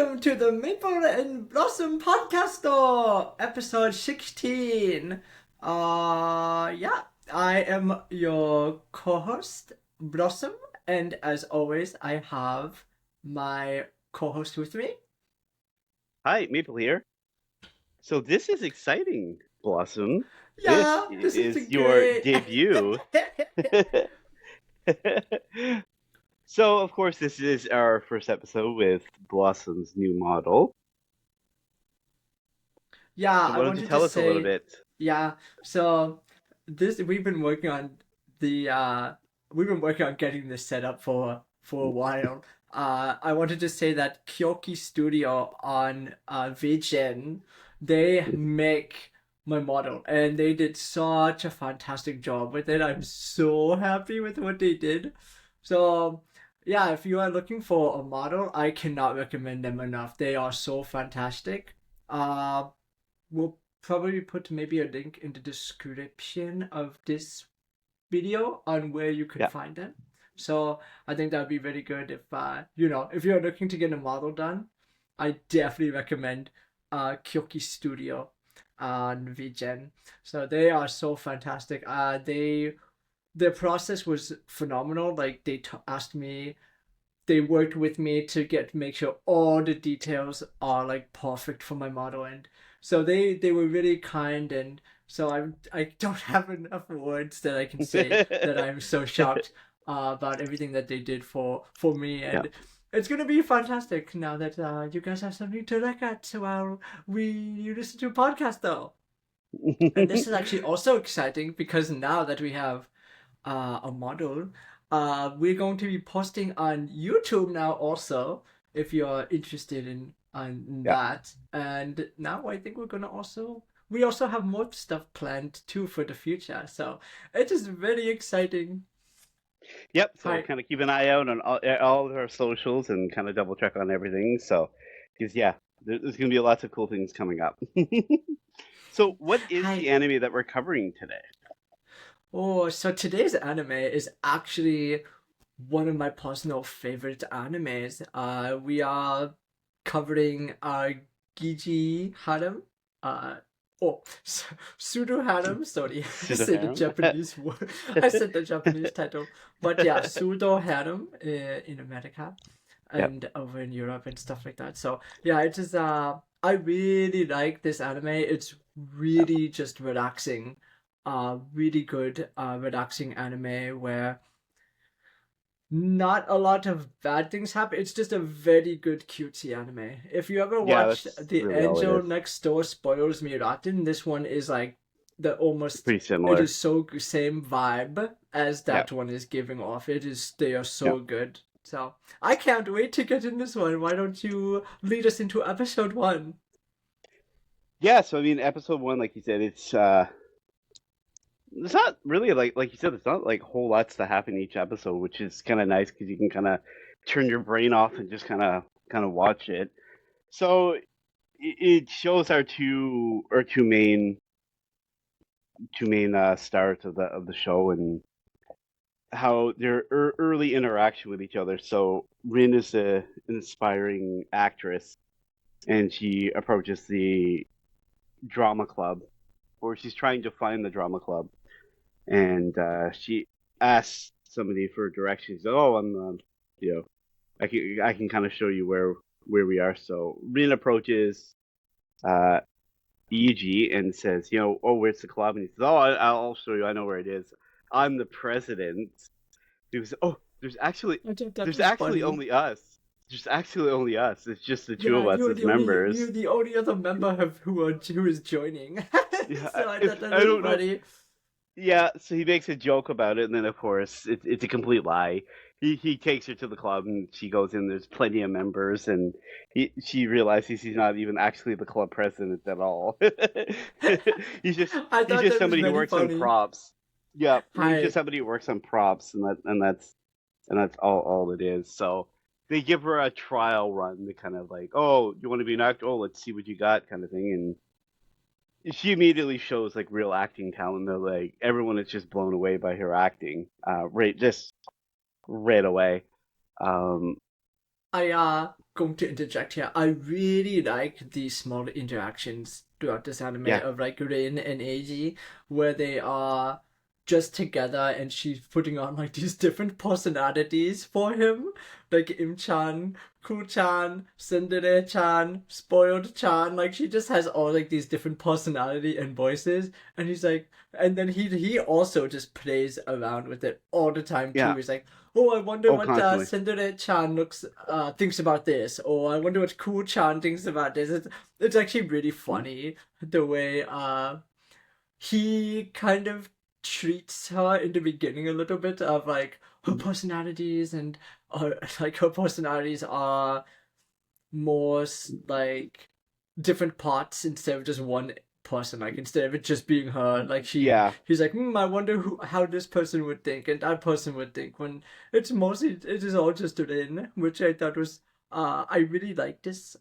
welcome to the Maple and Blossom Podcast Store, episode 16. Yeah, I am your co-host, Blossom, and as always, I have my co-host with me. Hi, Maple here. So this is exciting, Blossom. This Yeah, this is is your great. debut. So, of course, this is our first episode with Blossom's new model. Yeah, So I why don't you wanted to tell us a little say, bit? yeah, so this we've been working on the we've been working on getting this set up for a while. I wanted to say that Kyoki Studio on vgen, they make my model and they did such a fantastic job with it. I'm so happy with what they did. So yeah, if you are looking for a model, I cannot recommend them enough. They are so fantastic. We'll probably put maybe a link in the description of this video on where you can Yeah. find them. So I think that would be very good if if you're looking to get a model done, I definitely recommend Kyoki Studio on VGen. So they are so fantastic. Their process was phenomenal. Like asked me, they worked with me to make sure all the details are like perfect for my model, and so they were really kind. And so I don't have enough words that I can say that I'm so shocked about everything that they did for me. Yeah. And it's gonna be fantastic now that you guys have something to look at while you listen to a podcast though. And this is actually also exciting because now that we have a model. We're going to be posting on YouTube now also, if you're interested in Yeah. that. And now I think we also have more stuff planned too for the future. So it is very exciting. Yep. So Hi. kind of keep an eye out on all of our socials and kind of double check on everything. So, because yeah, there's going to be lots of cool things coming up. So, what is Hi. the anime that we're covering today? Oh, so today's anime is actually one of my personal favorite animes. We are covering Gigi Harem. Uh, oh, Pseudo Harem. Sorry, I Pseudo said the Harem? Japanese word. I said the Japanese title, but yeah, Pseudo Harem in America Yep. and over in Europe and stuff like that. So yeah, it is. I really like this anime. It's really just relaxing. Really good relaxing anime where not a lot of bad things happen. It's just a very good cutesy anime. If you ever Yeah, watch that's The really all it Angel is. Next Door Spoils Me Rotten, this one is like the almost Pretty it similar. is so same vibe as Yeah. that one is giving off. They are Yeah. so good. So I can't wait to get in this one. Why don't you lead us into episode one? Yeah, so I mean episode one, like you said, it's not really like you said, it's not like whole lots to happen each episode, which is kinda nice because you can kinda turn your brain off and just kinda watch it. So it shows our two main stars of the show and how their early interaction with each other. So Rin is an inspiring actress, and she approaches the drama club, or she's trying to find the drama club, and she asks somebody for directions. Oh, you know, I can kind of show you where we are. So Rin approaches uh, EG and says, oh, where's the club? And he says, oh, I'll show you. I know where it is. I'm the president. He was, oh, there's actually I thought that there's was actually funny. only us. There's actually only us. It's just the two Yeah, of us as you're members. the only other member of who is joining. Yeah, So I thought if that I was don't know. funny. Yeah, so he makes a joke about it, and then of course it's a complete lie. He takes her to the club, and she goes in. There's plenty of members, and she realizes he's not even actually the club president at all. he's just I he's thought just that was somebody who very works on funny. props. Yeah, he's just Hi. somebody who works on props, and that's all it is. So they give her a trial run to kind of like, oh, you want to be an actor? Oh, let's see what you got, kind of thing, she immediately shows like real acting talent. Though, like everyone is just blown away by her acting, right away. Um, I going to interject here. I really like these small interactions throughout this anime Yeah, of like Rin and Eiji, where they are just together and she's putting on like these different personalities for him, like Im-chan, Ku-chan, Tsundere-chan, Spoiled-chan. Like she just has all like these different personality and voices, and he's like, and then he also just plays around with it all the time too. yeah. He's like, oh, I wonder Oh, what constantly. Tsundere-chan thinks about this, or I wonder what Ku-chan thinks about this. It's actually really funny the way he kind of treats her in the beginning a little bit of like her personalities and like her personalities are more like different parts instead of just one person. Like instead of it just being her, like Yeah. he's like, I wonder how this person would think and that person would think. When it's mostly it is all just Rin, which I thought was I really like this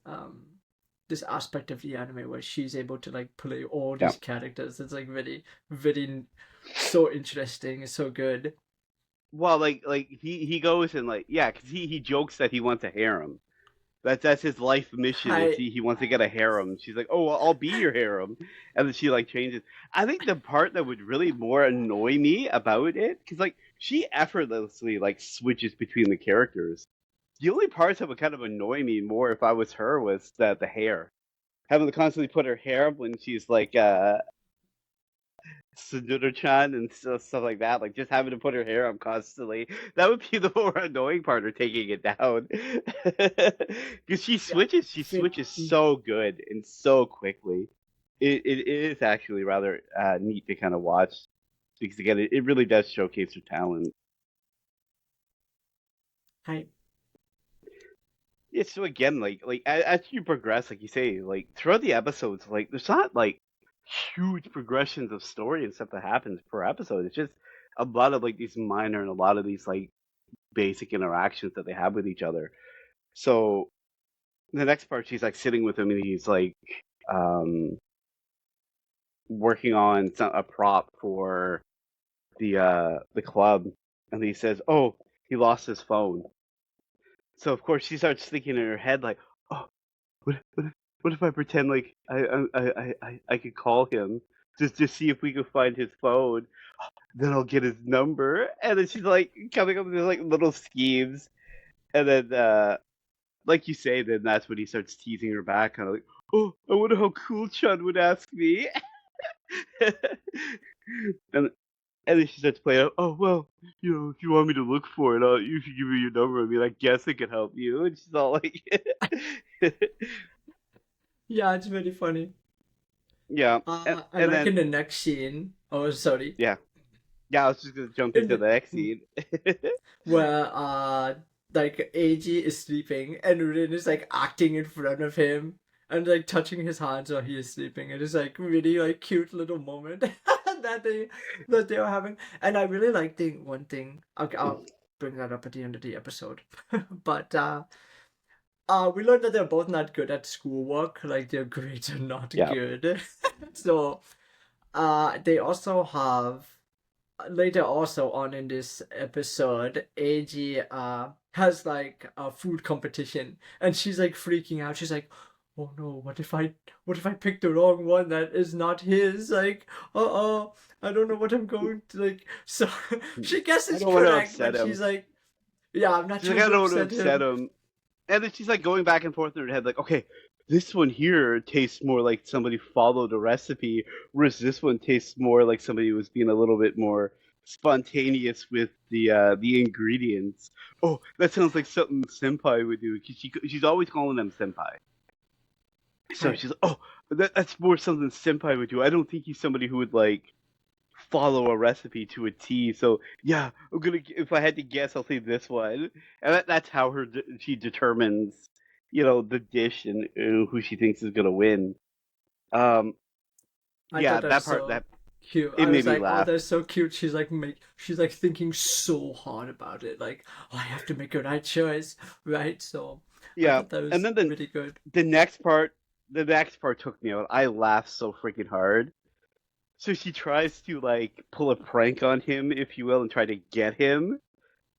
aspect of the anime where she's able to like play all Yeah. these characters. It's like very so interesting, so good. Well, like he goes and like yeah, because he jokes that he wants a harem. That's his life mission. Is I he wants to get a harem. She's like, oh, well, I'll be your harem, and then she like changes. I think the part that would really more annoy me about it, because like she effortlessly like switches between the characters. The only parts that would kind of annoy me more if I was her was the hair, having to constantly put her hair up when she's like Sudura-chan and stuff like that, like just having to put her hair up constantly. That would be the more annoying part of taking it down. Because yeah, she fit. switches so good and so quickly. It is actually rather neat to kind of watch because again, it really does showcase her talent. I Yeah, so again, like as you progress, like you say, like throughout the episodes, like there's not like huge progressions of story and stuff that happens per episode. It's just a lot of like these minor and a lot of these like basic interactions that they have with each other. So the next part, she's like sitting with him and he's like um working on a prop for the club, and he says, "Oh, he lost his phone." So of course she starts thinking in her head like, "Oh, what if I pretend like I could call him just see if we could find his phone? Then I'll get his number." And then she's like coming up with these like little schemes, and then like you say, then that's when he starts teasing her back, kind of like, "Oh, I wonder how Cool Chun would ask me." and and then she starts playing. Oh well, if you want me to look for it, you should give me your number. I mean, I guess I could help you. And she's all like, Yeah, it's very funny. yeah, I and like then in the next scene. Oh, sorry. yeah. Yeah, I was just gonna jump In into the the next scene. where like Eiji is sleeping and Rin is like acting in front of him and like touching his hands while he is sleeping. It is like really like cute little moment that they are having. And I really like the one thing. I'll bring that up at the end of the episode. But we learned that they're both not good at schoolwork. Like their grades are not Yeah, good. So they also have later also on in this episode, Eiji has like a food competition and she's like freaking out. She's like, oh no, what if I pick the wrong one that is not his? Like, uh-oh, I don't know what I'm going to like. So she I guesses don't want to correct, upset but him. she's like, yeah, I'm not She's like, trying I to don't want to upset upset him. him. And then she's like going back and forth in her head, like, okay, this one here tastes more like somebody followed a recipe, whereas this one tastes more like somebody was being a little bit more spontaneous with the ingredients. Oh, that sounds like something Senpai would do. 'Cause she's always calling them Senpai. So Right. she's like, oh, that's more something Senpai would do. I don't think he's somebody who would like follow a recipe to a T. So yeah, I'm gonna. If I had to guess, I'll say this one, and that's how she determines, the dish and who she thinks is gonna win. Um, I yeah, thought that was that part so that cute. it I made was me like, oh, laugh. that's so cute. She's like thinking so hard about it. Like, oh, I have to make a right choice, right? So I Yeah, thought that and was then really good. the next part, the next part took me out. I laughed so freaking hard. So she tries to like pull a prank on him, if you will, and try to get him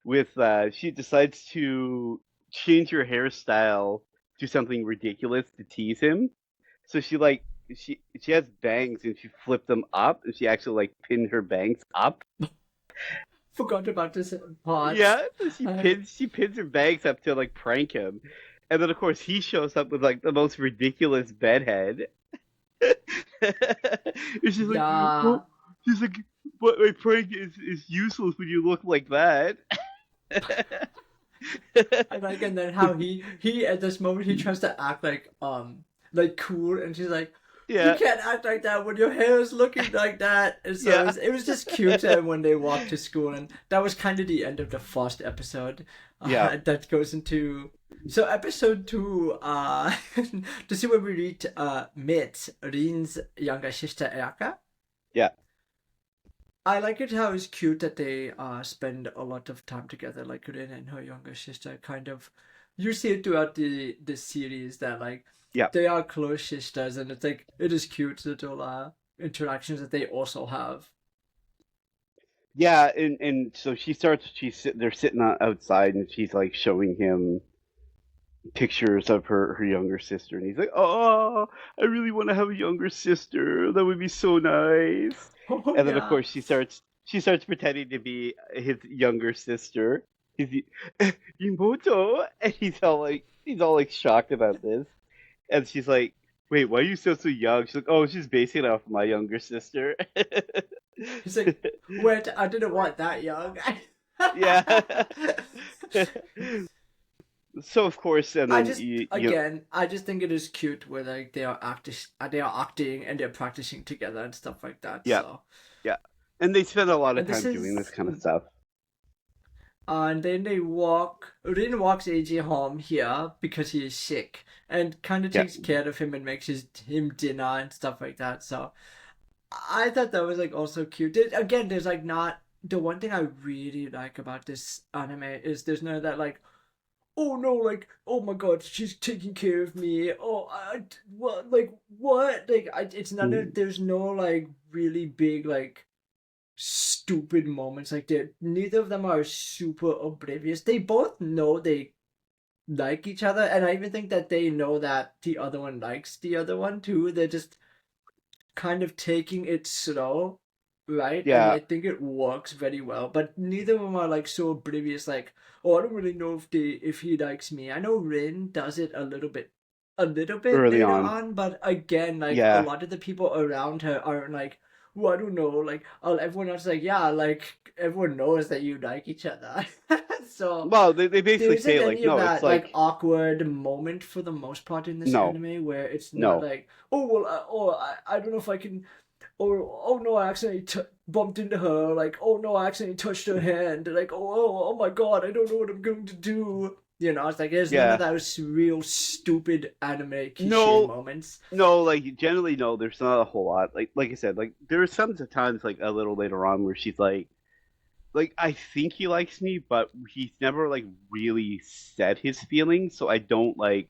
with. She decides to change her hairstyle to something ridiculous to tease him. So she has bangs and she flipped them up and she actually like pinned her bangs up. Forgot about this part. Yeah, so I, she pins her bangs up to like prank him. And then of course he shows up with like the most ridiculous bedhead. And she's like, yeah. oh, she's like, but my prank is useless when you look like that. I like, and then how he at this moment he tries to act like cool, and she's like, you Yeah, can't act like that when your hair is looking like that. And so yeah, it was just cute when they walked to school, and that was kind of the end of the first episode. yeah, That goes into so episode two. This is where we read Mit, Rin's younger sister Erika. yeah, I like it how it's cute that they spend a lot of time together, like Rin and her younger sister. Kind of, you see it throughout the series that like yeah. they are close sisters, and it's like it is cute little interactions that they also have. Yeah, and so they're sitting outside and she's like showing him pictures of her younger sister and he's like, "Oh, I really want to have a younger sister. That would be so nice." Oh And then of yeah, course she starts pretending to be his younger sister. He's Imoto, and he's all like shocked about this. And she's like, "Wait, why are you so young?" She's like, "Oh, she's basing it off my younger sister." he's like, wait, I didn't want that young. Yeah. So of course, and I then just I just think it is cute where like they are acting and they're practicing together and stuff like that. yeah, So yeah, and they spend a lot of and this time doing this is kind of stuff. and then Rin walks AJ home here because he is sick and kind of Yeah, takes care of him and makes him dinner and stuff like that. So I thought that was like also cute. Again, there's like not the one thing I really like about this anime is there's no that like, oh no, like, oh my god, she's taking care of me. Oh, what, like, what? Like, it's none mm, of, there's no like really big like stupid moments like that. Neither of them are super oblivious. They both know they like each other, and I even think that they know that the other one likes the other one too. They're just kind of taking it slow, right? And yeah. I think it works very well. But neither of them are like so oblivious, like, oh, I don't really know if he likes me. I know Rin does it a little bit Early later on, on, but again, like a yeah, lot of the people around her aren't like, well, I don't know, like everyone else is like, yeah, like everyone knows that you like each other. So well, they there basically isn't say like, any of no, it's that like like, awkward moment for the most part in this no, anime where it's not no, like, oh well, I don't know if I can, or oh no, I accidentally bumped into her, like oh no, I accidentally touched her hand, like oh my god, I don't know what I'm going to do. You know, it's like there's none of yeah, those real stupid anime cliche no, moments. no. Like generally, no. There's not a whole lot. Like I said, like there are some times like a little later on where she's like I think he likes me, but he's never like really said his feelings, so I don't like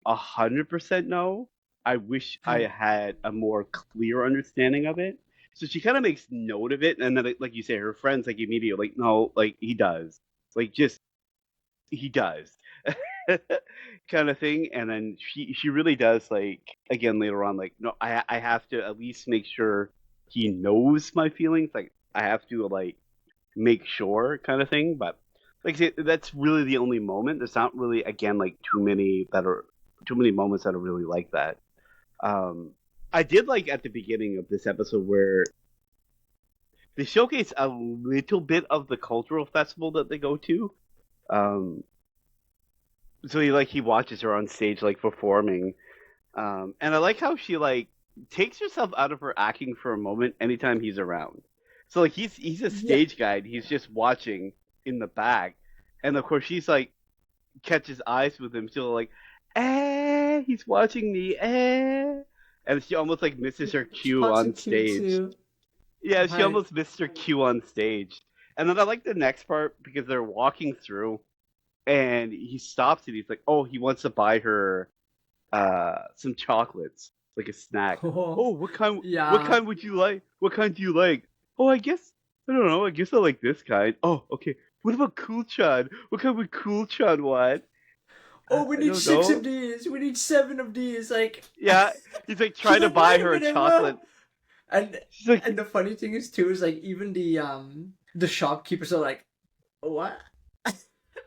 100% know. I wish I I had a more clear understanding of it. So she kind of makes note of it, and then, like you say, her friends like immediately like, no, like he does, like just he does, kind of thing. And then she really does like again later on, like no, I have to at least make sure he knows my feelings. Like I have to like make sure kind of thing. But like I said, that's really the only moment. There's not really again like too many moments that are really like that. Um, I did like at the beginning of this episode where they showcase a little bit of the cultural festival that they go to. Um, so he watches her on stage like performing, and I like how she like takes herself out of her acting for a moment anytime he's around. So like he's a yeah. stage guide. He's just watching in the back, and of course she's like catches eyes with him. She'll like, he's watching me, and she almost like misses her cue Shots are on cute stage. too. Yeah, she I almost missed her cue on stage. And then I like the next part because they're walking through, and he stops and he's like, "Oh, he wants to buy her some chocolates, like a snack. oh Oh, what kind? What yeah. kind would you like? What kind do you like? Oh, I don't know. I guess I like this kind. Oh, okay. What about Cool Chan? What kind would Cool Chan want?" Oh, we I need don't 6 of know. these. We need 7 of these. Like, Yeah, he's like she's trying to like, buy wait a her a minute, what? chocolate. And She's like, and the funny thing is too is like even the shopkeepers are like, what?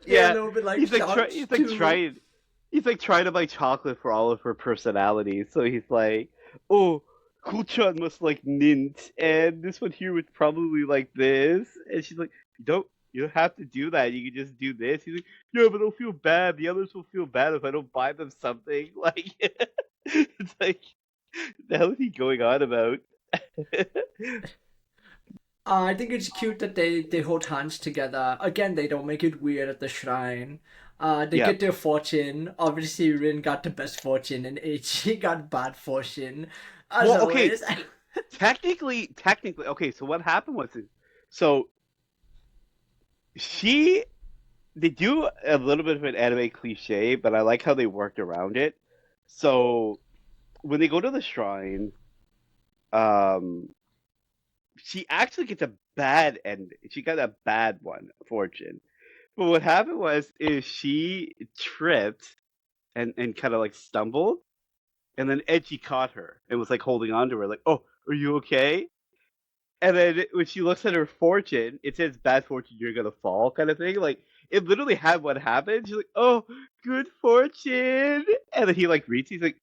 They're a yeah, little bit like he's shocked like too. trying, to buy chocolate for all of her personalities. So he's like, oh, Kuchan must like mint, and this one here would probably like this. And she's like, you don't have to do that. You can just do this. He's like, yeah, but they'll feel bad. The others will feel bad if I don't buy them something. Like, it's like, the hell is he going on about? I think it's cute that they hold hands together. Again, they don't make it weird at the shrine. They Yeah. get their fortune. Obviously, Rin got the best fortune, and Ichi got bad fortune, as Well, okay. always. Technically, okay. So what happened was, so she they do a little bit of an anime cliche, but I like how they worked around it. So when they go to the shrine, um, she actually gets a bad end. She got a bad one, fortune. But what happened was, is she tripped and kind of like stumbled, and then Edgy caught her and was like holding on to her, like, "Oh, are you okay?" And then when she looks at her fortune, it says "bad fortune, you're gonna fall" kind of thing. Like it literally had what happened. She's like, "Oh, good fortune," and then he like reads. He's like,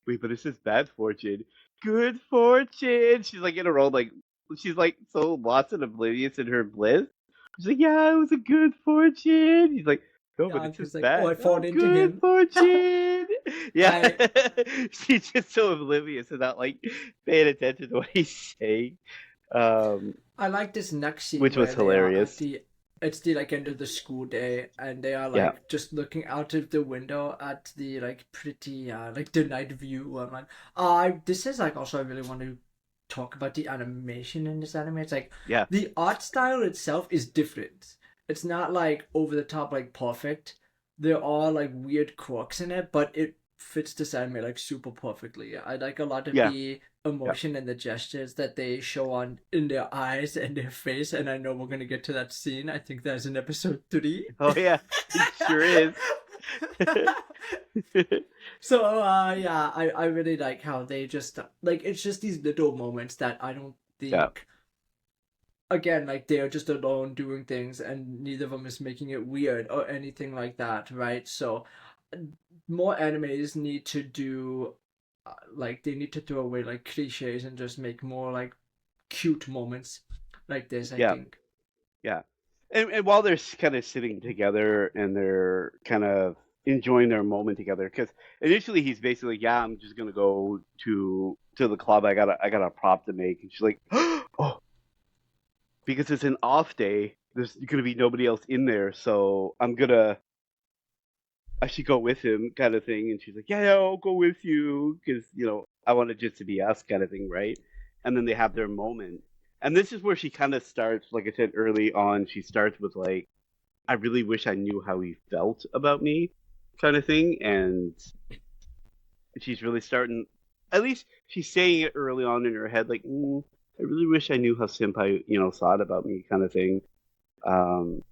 "Wait, but it says bad fortune. Good fortune." She's like in a roll, like she's like so lost and oblivious in her bliss. She's like, "Yeah, it was a good fortune." He's like, "No, but Yeah, it says because like, oh, I bad. fought Oh, into good him. fortune." Yeah, I she's just so oblivious and not like paying attention to what he's saying. Um, I like this next scene which was where they are at hilarious. the it's the like end of the school day and they are Yeah, like just looking out of the window at the like pretty like the night view. I'm like, this is like also I really want to talk about the animation in this anime. It's like yeah, the art style itself is different. It's not like over the top like perfect. There are like weird quirks in it, but it fits this anime like super perfectly. I like a lot of yeah, the yeah. emotion and the gestures that they show on in their eyes and their face, and I know we're gonna get to that scene. I think that's in episode 3. Oh yeah, it sure is. So yeah, I really like how they just like it's just these little moments that I don't Yeah, think again like they're just alone doing things and neither of them is making it weird or anything like that, right? So more animes need to do like they need to throw away like cliches and just make more like cute moments like this, I yeah, think. yeah. And while they're kind of sitting together and they're kind of enjoying their moment together, because initially he's basically, yeah, I'm just gonna go to the club. I got a prop to make, and she's like, oh, because it's an off day. There's gonna be nobody else in there, so I should go with him, kind of thing. And she's like, yeah, I'll go with you because I want it just to be us, kind of thing, right? And then they have their moment, and this is where she kind of starts. Like I said early on, she starts with like, I really wish I knew how he felt about me, kind of thing, and she's really starting. At least she's saying it early on in her head, like, I really wish I knew how Senpai, thought about me, kind of thing. Um,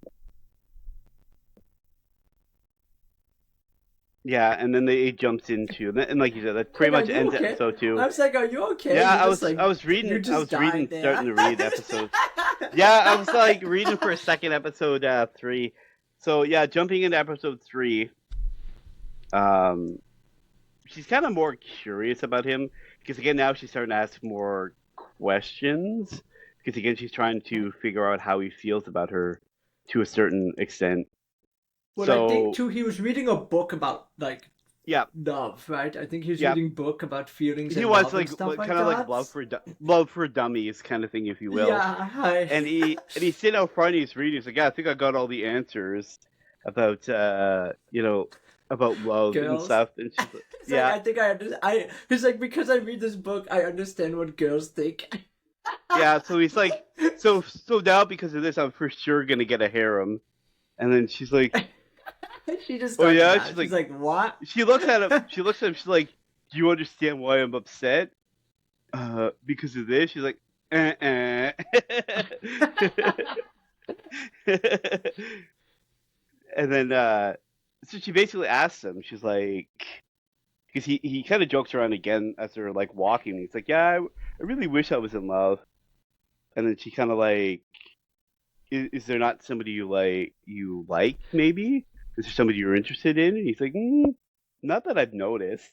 Yeah, and then it jumps into and like you said, that pretty Like, are much you ends okay? episode I two. was like, are you okay? Yeah, You just like you I just was died reading, there. starting to read episode. Yeah, I was like reading for a second episode 3. So yeah, jumping into episode 3. Um, she's kind of more curious about him because again now she's starting to ask more questions because again she's trying to figure out how he feels about her to a certain extent. Well, I think So too, he was reading a book about like yeah, love, right? I think he was yeah. reading book about feelings He and was love and like stuff like kind of like that. love for dummies kind of thing, if you will. Yeah, I And he's sitting out front, he's reading. He's like, yeah, I think I got all the answers about about love and girls. stuff. And she's like, It's like yeah, I think I understand. I He's like because I read this book, I understand what girls think. yeah. So he's like, so now because of this, I'm for sure gonna get a harem. And then she's like, She just oh starts yeah. laughing. She's like, "What?" She looks at him. She looks at him. She's like, do you understand why I'm upset? Because of this. She's like, uh. And then so she basically asks him. She's like, because he kind of jokes around again as they're like walking. He's like, yeah, I really wish I was in love. And then she kind of like, is there not somebody you like maybe? Is there somebody you're interested in? And he's like, not that I've noticed.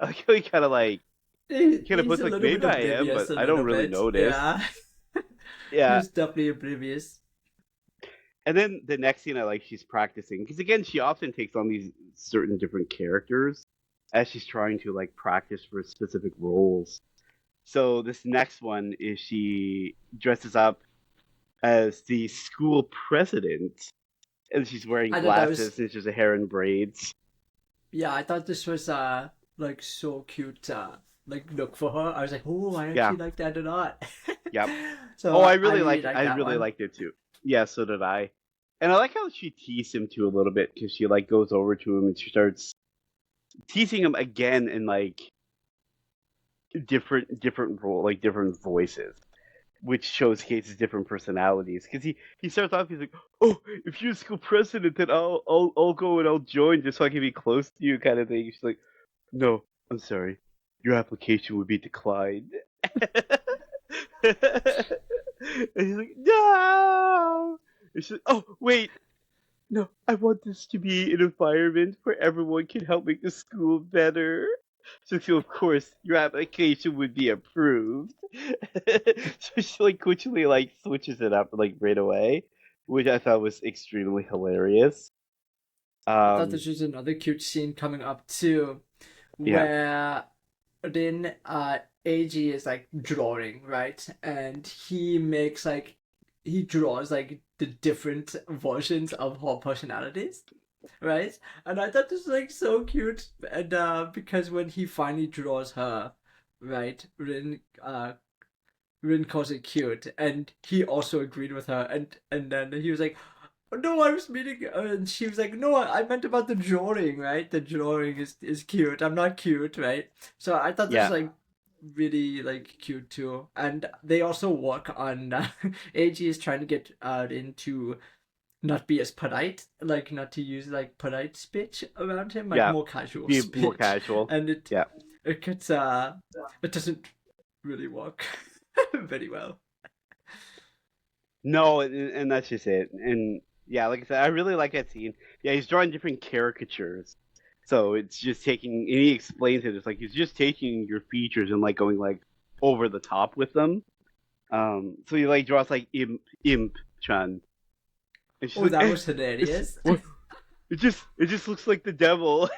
Like he kind of like kind of He's puts a like little bit maybe I am, oblivious, but a I don't little really bit. notice. Yeah. Yeah. He's definitely oblivious. And then the next scene I like she's practicing because again she often takes on these certain different characters as she's trying to like practice for specific roles. So this next one is she dresses up as the school president and she's wearing I thought that was, glasses and she's a hair in braids. yeah, I thought this was like so cute like look for her. I was like, oh, I Yeah, actually like that a lot. yep. So Oh, I I really really like like I that really one. liked it too. Yeah, so did I. And I like how she teased him too a little bit because she like goes over to him and she starts teasing him again in like different role like different voices, which shows Case's different personalities. Because he starts off he's like, oh, if you're school president, then I'll go and I'll join just so I can be close to you, kind of thing. She's like, no, I'm sorry, your application would be declined. And he's like, no. And she's like, oh wait, no, I want this to be an environment where everyone can help make the school better. So of course your application would be approved. So she like quickly like switches it up like right away, which I thought was extremely hilarious. I thought Um, this was another cute scene coming up too, yeah, where then AG is like drawing, right? And he draws like the different versions of her personalities, right? And I thought this was like so cute. And because when he finally draws her, right, Rin calls it cute, and he also agreed with her, and then he was like, "Oh, no, I was meaning," and she was like, "No, I meant about the drawing, right? The drawing is cute. I'm not cute, right?" So I thought this was yeah, like really like cute too, and they also work on AG is trying to get into not be as polite, like not to use like polite speech around him, like yeah. more casual Be more speech, casual. and Yeah. it gets it doesn't really work very well. No, and that's just it. And yeah, like I said, I really like that scene. Yeah, he's drawing different caricatures. So it's just taking, and he explains it. It's like he's just taking your features and like going like over the top with them. So he like draws like Imp Chan, and she's Oh, like, that eh, was it's hilarious. what? It just looks like the devil.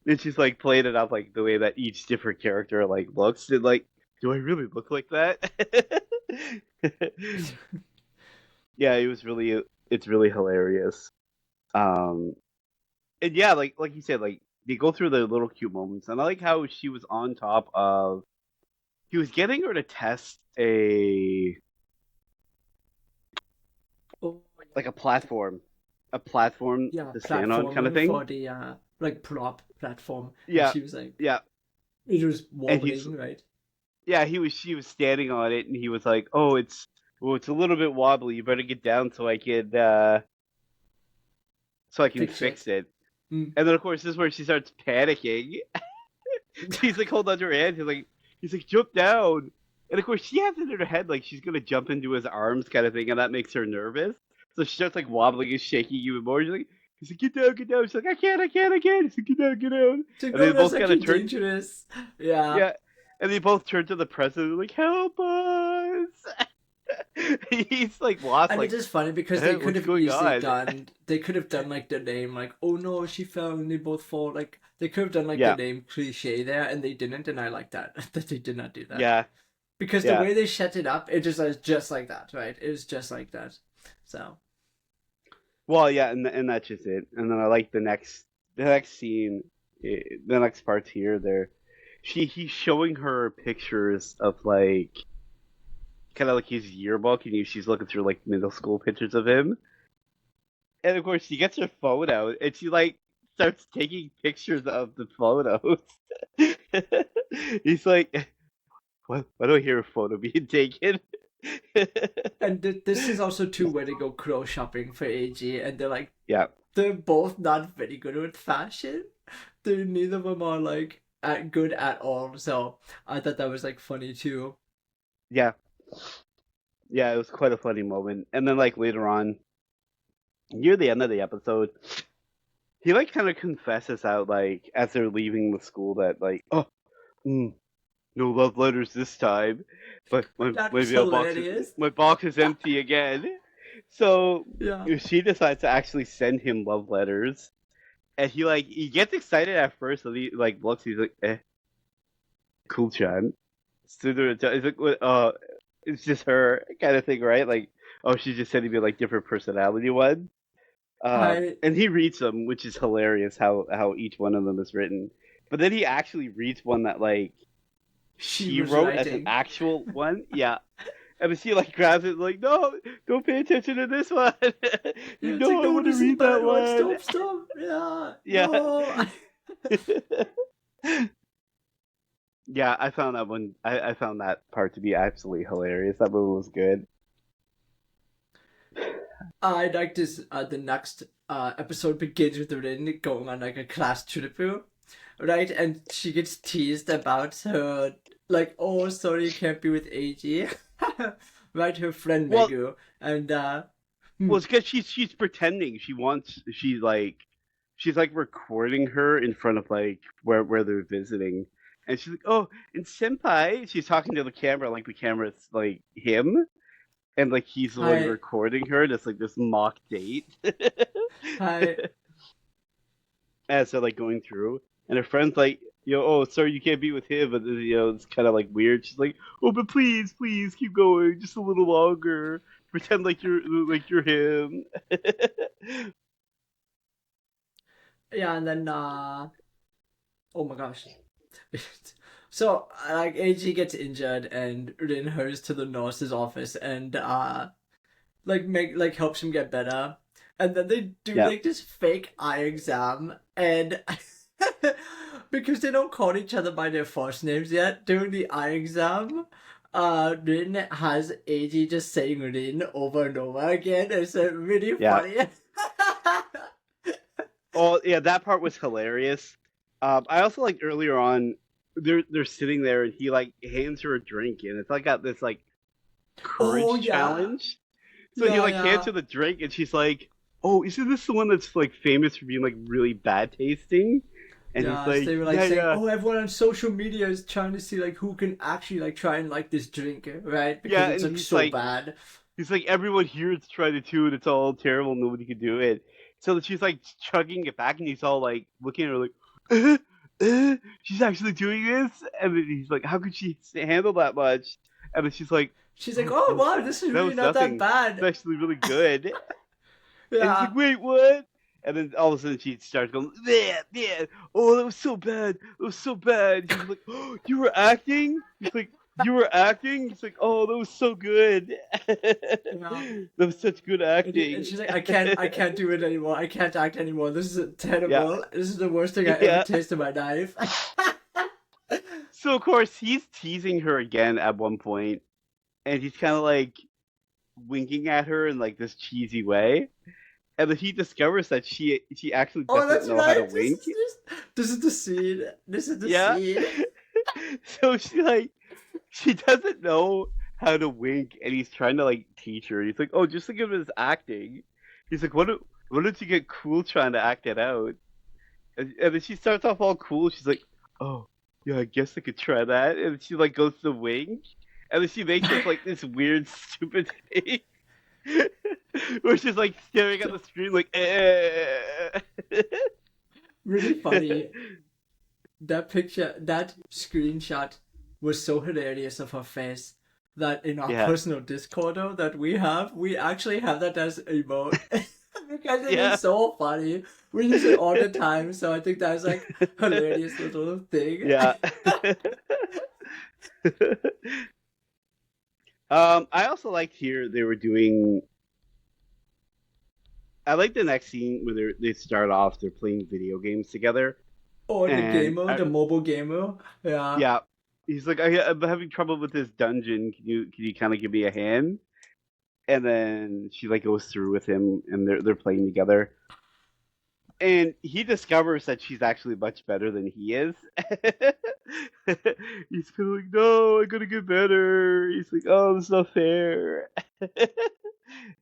And she's like playing it up like the way that each different character like looks. And like, do I really look like that? Yeah, it's really hilarious. Um, and yeah, like you said, like they go through the little cute moments, and I like how she was on top of. He was getting her to test Oh, like a platform yeah, to stand on, kind of platforming thing. for the like prop platform, and Yeah, she was like, yeah, it was and he's wobbling, right? yeah, she was standing on it, and he was like, "Oh, it's a little bit wobbly. You better get down so I can Fix it. fix it." Mm. And then of course this is where she starts panicking. He's like hold onto her hand. He's like jump down. And of course she has it in her head like she's gonna jump into his arms kind of thing, and that makes her nervous. So she starts like wobbling and shaking even more. He's like get down, get down. She's like I can't. He's like get down, get down. So And they no, that's both kind actually of turn. dangerous. Yeah, Yeah, and they both turn to the president like help us. He's like lost, and it's like just funny because they could what's have going easily on? done. They could have done like the name, like, oh no, she fell and they both fall. Like they could have done like the Yeah, name cliche there, and they didn't, and I like that that they did not do that. yeah, Because the yeah. way they set it up, it just was just like that, right? It was just like that. So Well, yeah, and that's just it. And then I like the next scene, the next parts here. There, he's showing her pictures of like kind of like his yearbook, and she's looking through like middle school pictures of him. And of course, she gets her phone out, and she like starts taking pictures of the photos. He's like, why do I hear a photo being taken? And this is also too where they go clothes shopping for AG, and Yeah, they're both not very good with fashion. They neither of them are good at all. So I thought that was like funny too. yeah, yeah. It was quite a funny moment. And then like later on, near the end of the episode, he like kind of confesses out like as they're leaving the school that like, oh, mm, no love letters this time, but That my was mailbox is hilarious. my box is empty again. So Yeah. she decides to actually send him love letters, and he gets excited at first, and he like looks, he's like, cool, Chan. It's like, it's just her kind of thing, right? Like, oh, she's just sending me like different personality one. I And he reads them, which is hilarious how each one of them is written. But then he actually reads one that like she she was wrote as an writing. actual one. Yeah. And then she like grabs it like, no, don't pay attention to this one. Yeah, You it's like, know I no, want to this is a read that bad one. one. Stop, stop. Yeah, Yeah. no. Yeah, I found that one. I found that part to be absolutely hilarious. That movie was good. I like this. The next episode begins with Rin going on like a class trip, right? And she gets teased about her, like, oh, sorry, you can't be with AG, right? Her friend Well, Megu, and well, it's because she's pretending she's like recording her in front of like where they're visiting, and she's like, oh, and senpai, she's talking to the camera like the camera's like him, and like he's the one hi, recording her. And it's like this mock date hi, as they're like going through, and her friend's like, oh, sorry, you can't be with him, but it's kind of like weird. She's like, oh, but please keep going, just a little longer. Pretend like you're him. yeah, and then oh my gosh. So like AG gets injured and Rin hurries to the nurse's office and helps him get better. And then they do Yeah, like this fake eye exam and because they don't call each other by their first names yet, during the eye exam, Rin has AG just saying Rin over and over again. It's really yeah. funny. Oh, yeah, that part was hilarious. I also like earlier on, they're sitting there and he like hands her a drink and it's like got this like Oh courage yeah. challenge. So he Yeah, like hands yeah. her the drink and she's like, "Oh, isn't this the one that's like famous for being like really bad tasting?" And he's Yeah, so like, they were like "Yeah, saying, yeah, "Oh, everyone on social media is trying to see like who can actually like try and like this drink, right? Because yeah." it's And like so bad." he's like, everyone here has tried it too, and it's all terrible. Nobody could do it. So she's like chugging it back, and he's all like looking at her like, uh, she's actually doing this. And then he's like, how could she handle that much? And then she's like, She's like, oh, "Oh wow, this is that really was not that nothing. It's bad." actually really good. And he's like, Yeah. wait, what? And then all of a sudden she starts going, yeah, yeah. Oh, that was so bad. That was so bad. He's like, oh, you were acting? He's like, you were acting? He's like, oh, that was so good. Yeah. That was such good And acting. she's like, I can't do it anymore. I can't act anymore. This is Yeah, terrible. This is the worst thing I ever yeah. tasted in my life." So of course he's teasing her again at one point, and he's kind of like winking at her in like this cheesy way, and then he discovers that she actually Oh, doesn't that's know how to right. wink. This is the scene. This is the Yeah. scene. So she doesn't know how to wink, and he's trying to like teach her. He's like, "Oh, just think of it as acting." He's like, What don't you get cool trying to act it out?" And then she starts off all cool. She's like, "Oh, yeah, I guess I could try that." And she like goes to wink, and then she makes this weird, stupid thing where she's like staring at the screen like, eh. Really funny. That picture, that screenshot was so hilarious of her face that in our Yeah, personal Discord though, that we actually have that as emote because it yeah. is so funny. We use it all the time, so I think that's like hilarious little thing. Yeah. I also liked here they were doing. I like the next scene where they start off. They're playing video games together, Or the and gamer, the mobile gamer. Yeah. yeah, he's like, I'm having trouble with this dungeon. Can you kind of give me a hand? And then she like goes through with him, and they're playing together. And he discovers that she's actually much better than he is. He's kind of like, no, I gotta get better. He's like, oh, this is not fair.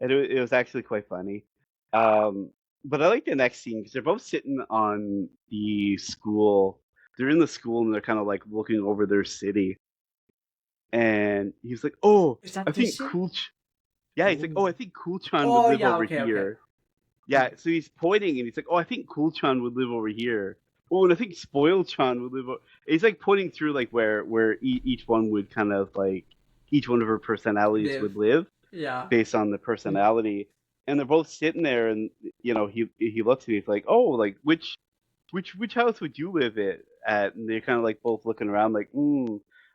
And it was actually quite funny. Um, but I like the next scene because they're both sitting on the school. They're in the school and they're kind of like looking over their city. And he's like, "Oh, Is I that this think shit? yeah." He's like, "Oh, Oh, I think Coolchan would oh live yeah, over okay, okay. here." Yeah, so he's pointing and he's like, "Oh, I think Coolchan would live over here." Oh, and I think Spoilchan would live. He's like pointing through like where each one would kind of like each one of her personalities Live. would live Yeah. based on the personality. And they're both sitting there, and he looks and he's like, "Oh, like which house would you live at?" And they're kind of like both looking around, like,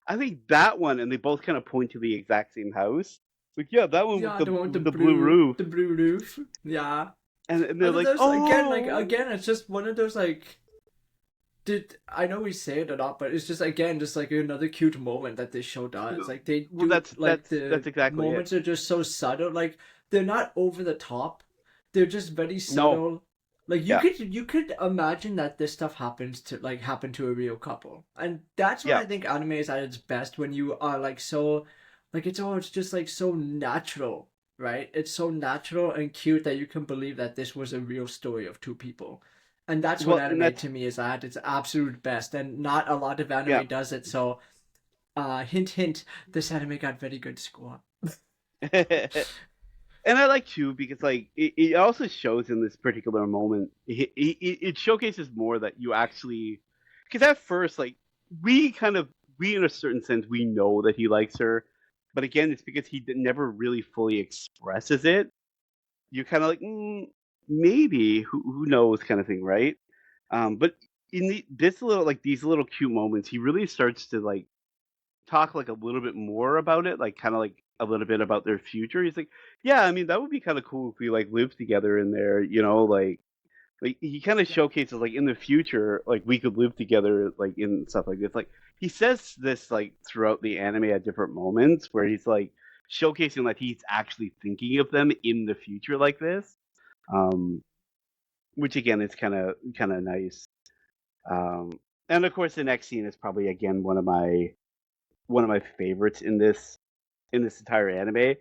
I think that one. And they both kind of point to the exact same house. Like, yeah, that one Yeah, the one with the blue roof. the blue roof. Yeah. And I they're thought like, there's oh, again, it's just one of those like did I know we say it a lot, but it's just again just like another cute moment that this show does. Like they well, do like that's the exactly it. moments are just so subtle. Like they're not over the top. They're just very No, subtle. Like yeah, you could imagine that this stuff happen to a real couple. And that's when yeah, I think anime is at its best when you are like so like it's just like so natural, right? It's so natural and cute that you can believe that this was a real story of two people. And that's what well, and anime that's to me is at its absolute best, and not a lot of yeah. anime does it. So, hint, hint, this anime got very good score. And I like too because like it also shows in this particular moment it showcases more that you actually because at first like we kind of we in a certain sense we know that he likes her, but again it's because he never really fully expresses it. You're kind of like maybe who knows kind of thing, right? But in this little like these little cute moments he really starts to like talk like a little bit more about it, like kind of like a little bit about their future. He's like, yeah, I mean that would be kind of cool if we like lived together in there, like he kind of Yeah, showcases like in the future, like we could live together, like in stuff like this. Like he says this like throughout the anime at different moments where he's like showcasing that he's actually thinking of them in the future like this, um, which again is kind of nice. Um, and of course, the next scene is probably again one of my favorites in this entire anime.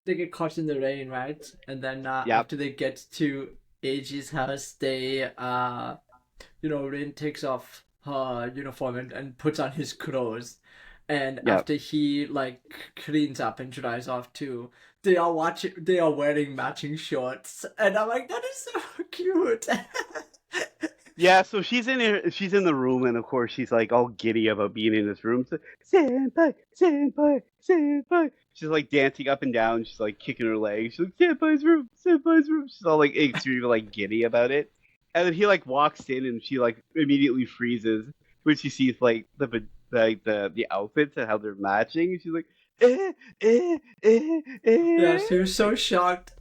they get caught in the rain, right? And then Yep, after they get to Eiji's house, they Rin takes off her uniform and puts on his clothes. And yep. after he like cleans up and dries off too, they are wearing matching shorts. And I'm like, that is so cute. Yeah, so she's in the room, and of course she's like all giddy about being in this room. So, senpai, senpai, senpai. She's like dancing up and down. She's like kicking her legs. She's like senpai's room, senpai's room. She's all like extremely like giddy about it. And then he like walks in, and she like immediately freezes when she sees like the outfits and how they're matching. And she's like, eh, eh, Yeah, eh. she was so shocked.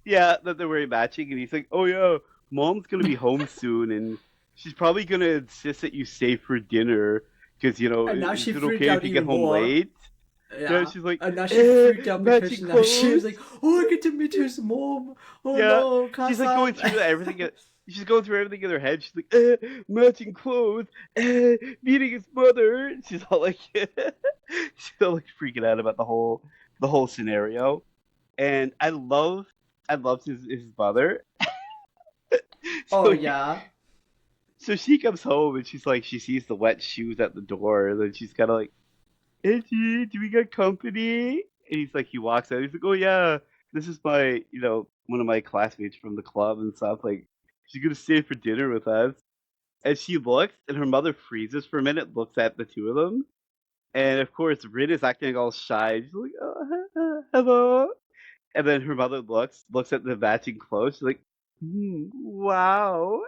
Yeah, that they're wearing matching, and he's like, "Oh yeah, mom's gonna be home soon, and she's probably gonna insist that you stay for dinner because And now is she it freaked okay if out you get even home more. late?" Yeah, Yeah. she's like, And now she freaked out because matching now she was clothes." like, oh, I get to meet his mom. Oh Yeah, no, she's like going Kasan. through everything. She's going through everything in her head. She's like, matching clothes, meeting his mother. She's all like, she's all like freaking out about the whole scenario. And I loved his mother. Oh So yeah. so she comes home and she's like, she sees the wet shoes at the door, and then she's kind of like, "Edgy, do we got company?" And he's like, he walks out. He's like, "Oh yeah, this is my, one of my classmates from the club and stuff. Like, she's gonna stay for dinner with us." And she looks, and her mother freezes for a minute, looks at the two of them, and of course, Rin is acting all shy. She's like, "Oh, hello." And then her mother looks at the matching clothes. She's like, "Wow,"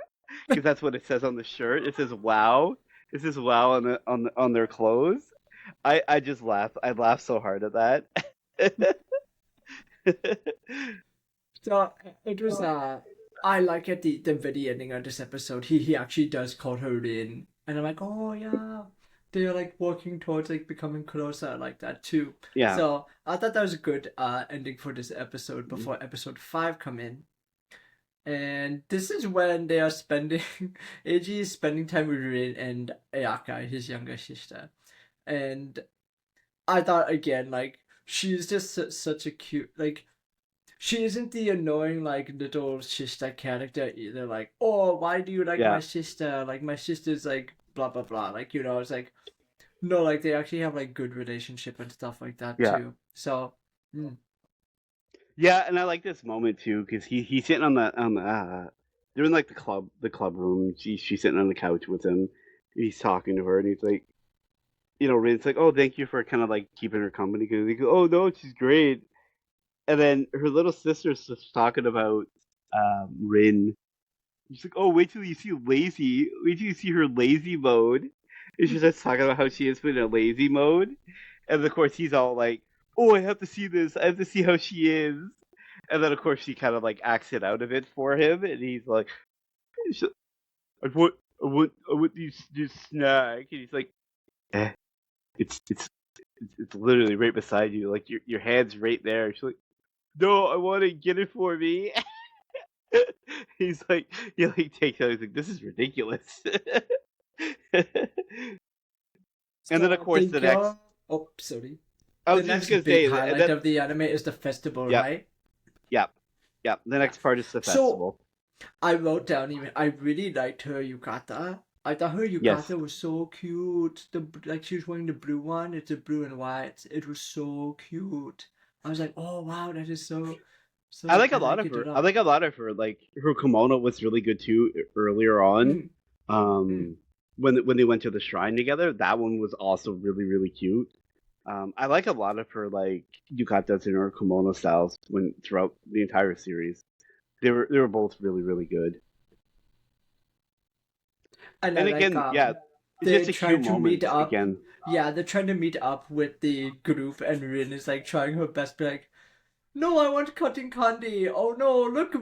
because that's what it says on the shirt. It says "Wow." It says "Wow" on their clothes. I just laughed. I laughed so hard at that. So it was I like at the very ending of this episode he actually does call her in and I'm like, oh yeah. they're like working towards like becoming closer like that too. Yeah. So I thought that was a good ending for this episode Mhm. before episode 5 come in. And this is when they are spending Eiji is spending time with Rin and Ayaka, his younger sister. And I thought again, like, she's just such a cute, like, she isn't the annoying, like, little sister character either. Like, oh, why do you like Yeah. my sister? Like, my sister's like, blah, blah, blah. Like, it's like, no, like, they actually have, like, good relationship and stuff like that, Yeah. too. So, mm, Yeah, and I like this moment too because he's sitting on the they're in like the club room. She's sitting on the couch with him. He's talking to her, and he's like, Rin's like, "Oh, thank you for kind of like keeping her company." Because he goes, "Oh no, she's great." And then her little sister's just talking about Rin. She's like, "Oh, wait till you see lazy. Wait till you see her lazy mode." And she's just talking about how she is in a lazy mode. And of course, he's all like, "Oh, I have to see this. I have to see how she is." And then, of course, she kind of like acts it out of it for him, and he's like, I want this snack." And he's like, eh, it's literally right beside you. Like your hand's right there. She's like, "No, I want to get it for me." He's like, he like takes out. He's like, "This is ridiculous." And then, of so I course, the think next. oh, sorry. I The was just next gonna big say highlight that. of the anime is the festival, Yep, right? yep, yep. The Yeah. next part is the So festival. I wrote down even I really liked her yukata. I thought her Yes, yukata was so cute. Like she was wearing the blue one. It's a blue and white. It was so cute. I was like, oh wow, that is I like a I lot like of it a her. I lot. like a lot of her. Like her kimono was really good too earlier on. Mm, mm. Um, when they went to the shrine together, that one was also really really cute. I like a lot of her like yukatas and her kimono styles when throughout the entire series. They were both really really good. And I And like again, yeah, it's they're just a cute trying to meet moment up. again. Yeah, they're trying to meet up with the group, and Rin is like trying her best, to be like, no, I want cotton candy. Oh no, look,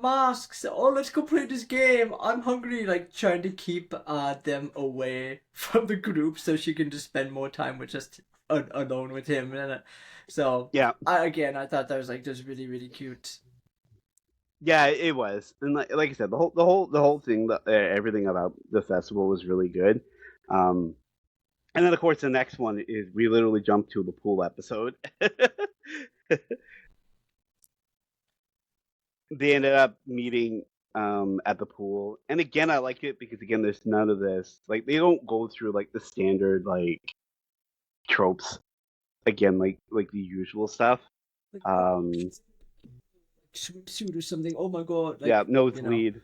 masks. Oh, let's go play this game. I'm hungry. Like trying to keep them away from the group so she can just spend more time with just alone with him. And so Yeah, I thought that was like just really really cute. yeah, it was. And like I said, the whole thing, everything about the festival was really good. Um, and then of course the next one is we literally jump to the pool episode. They ended up meeting at the pool, and again I like it because again there's none of this. Like they don't go through like the standard like tropes again like the usual stuff. Like oh, Um, swimsuit or something. Oh my god! yeah, Like nosebleed,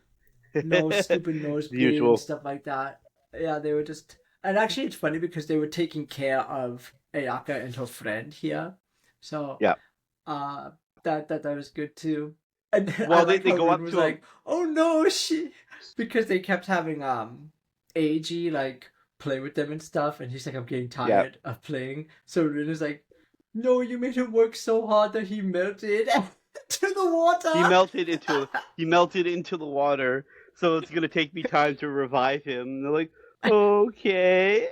no the stupid nosebleed and usual. stuff like that. Yeah, they were just, and actually it's funny because they were taking care of Ayaka and her friend here, so Yeah. uh, that was good too. And then I Well, they like they how go Rin up was to him. like, "Oh no, she," because they kept having AG like play with them and stuff, and he's like, "I'm getting Yeah, tired of playing." So Rin is like, "No, you made him work so hard that he melted to the he water." melted into he melted into the water, so it's gonna take me time to revive him. And they're like, okay.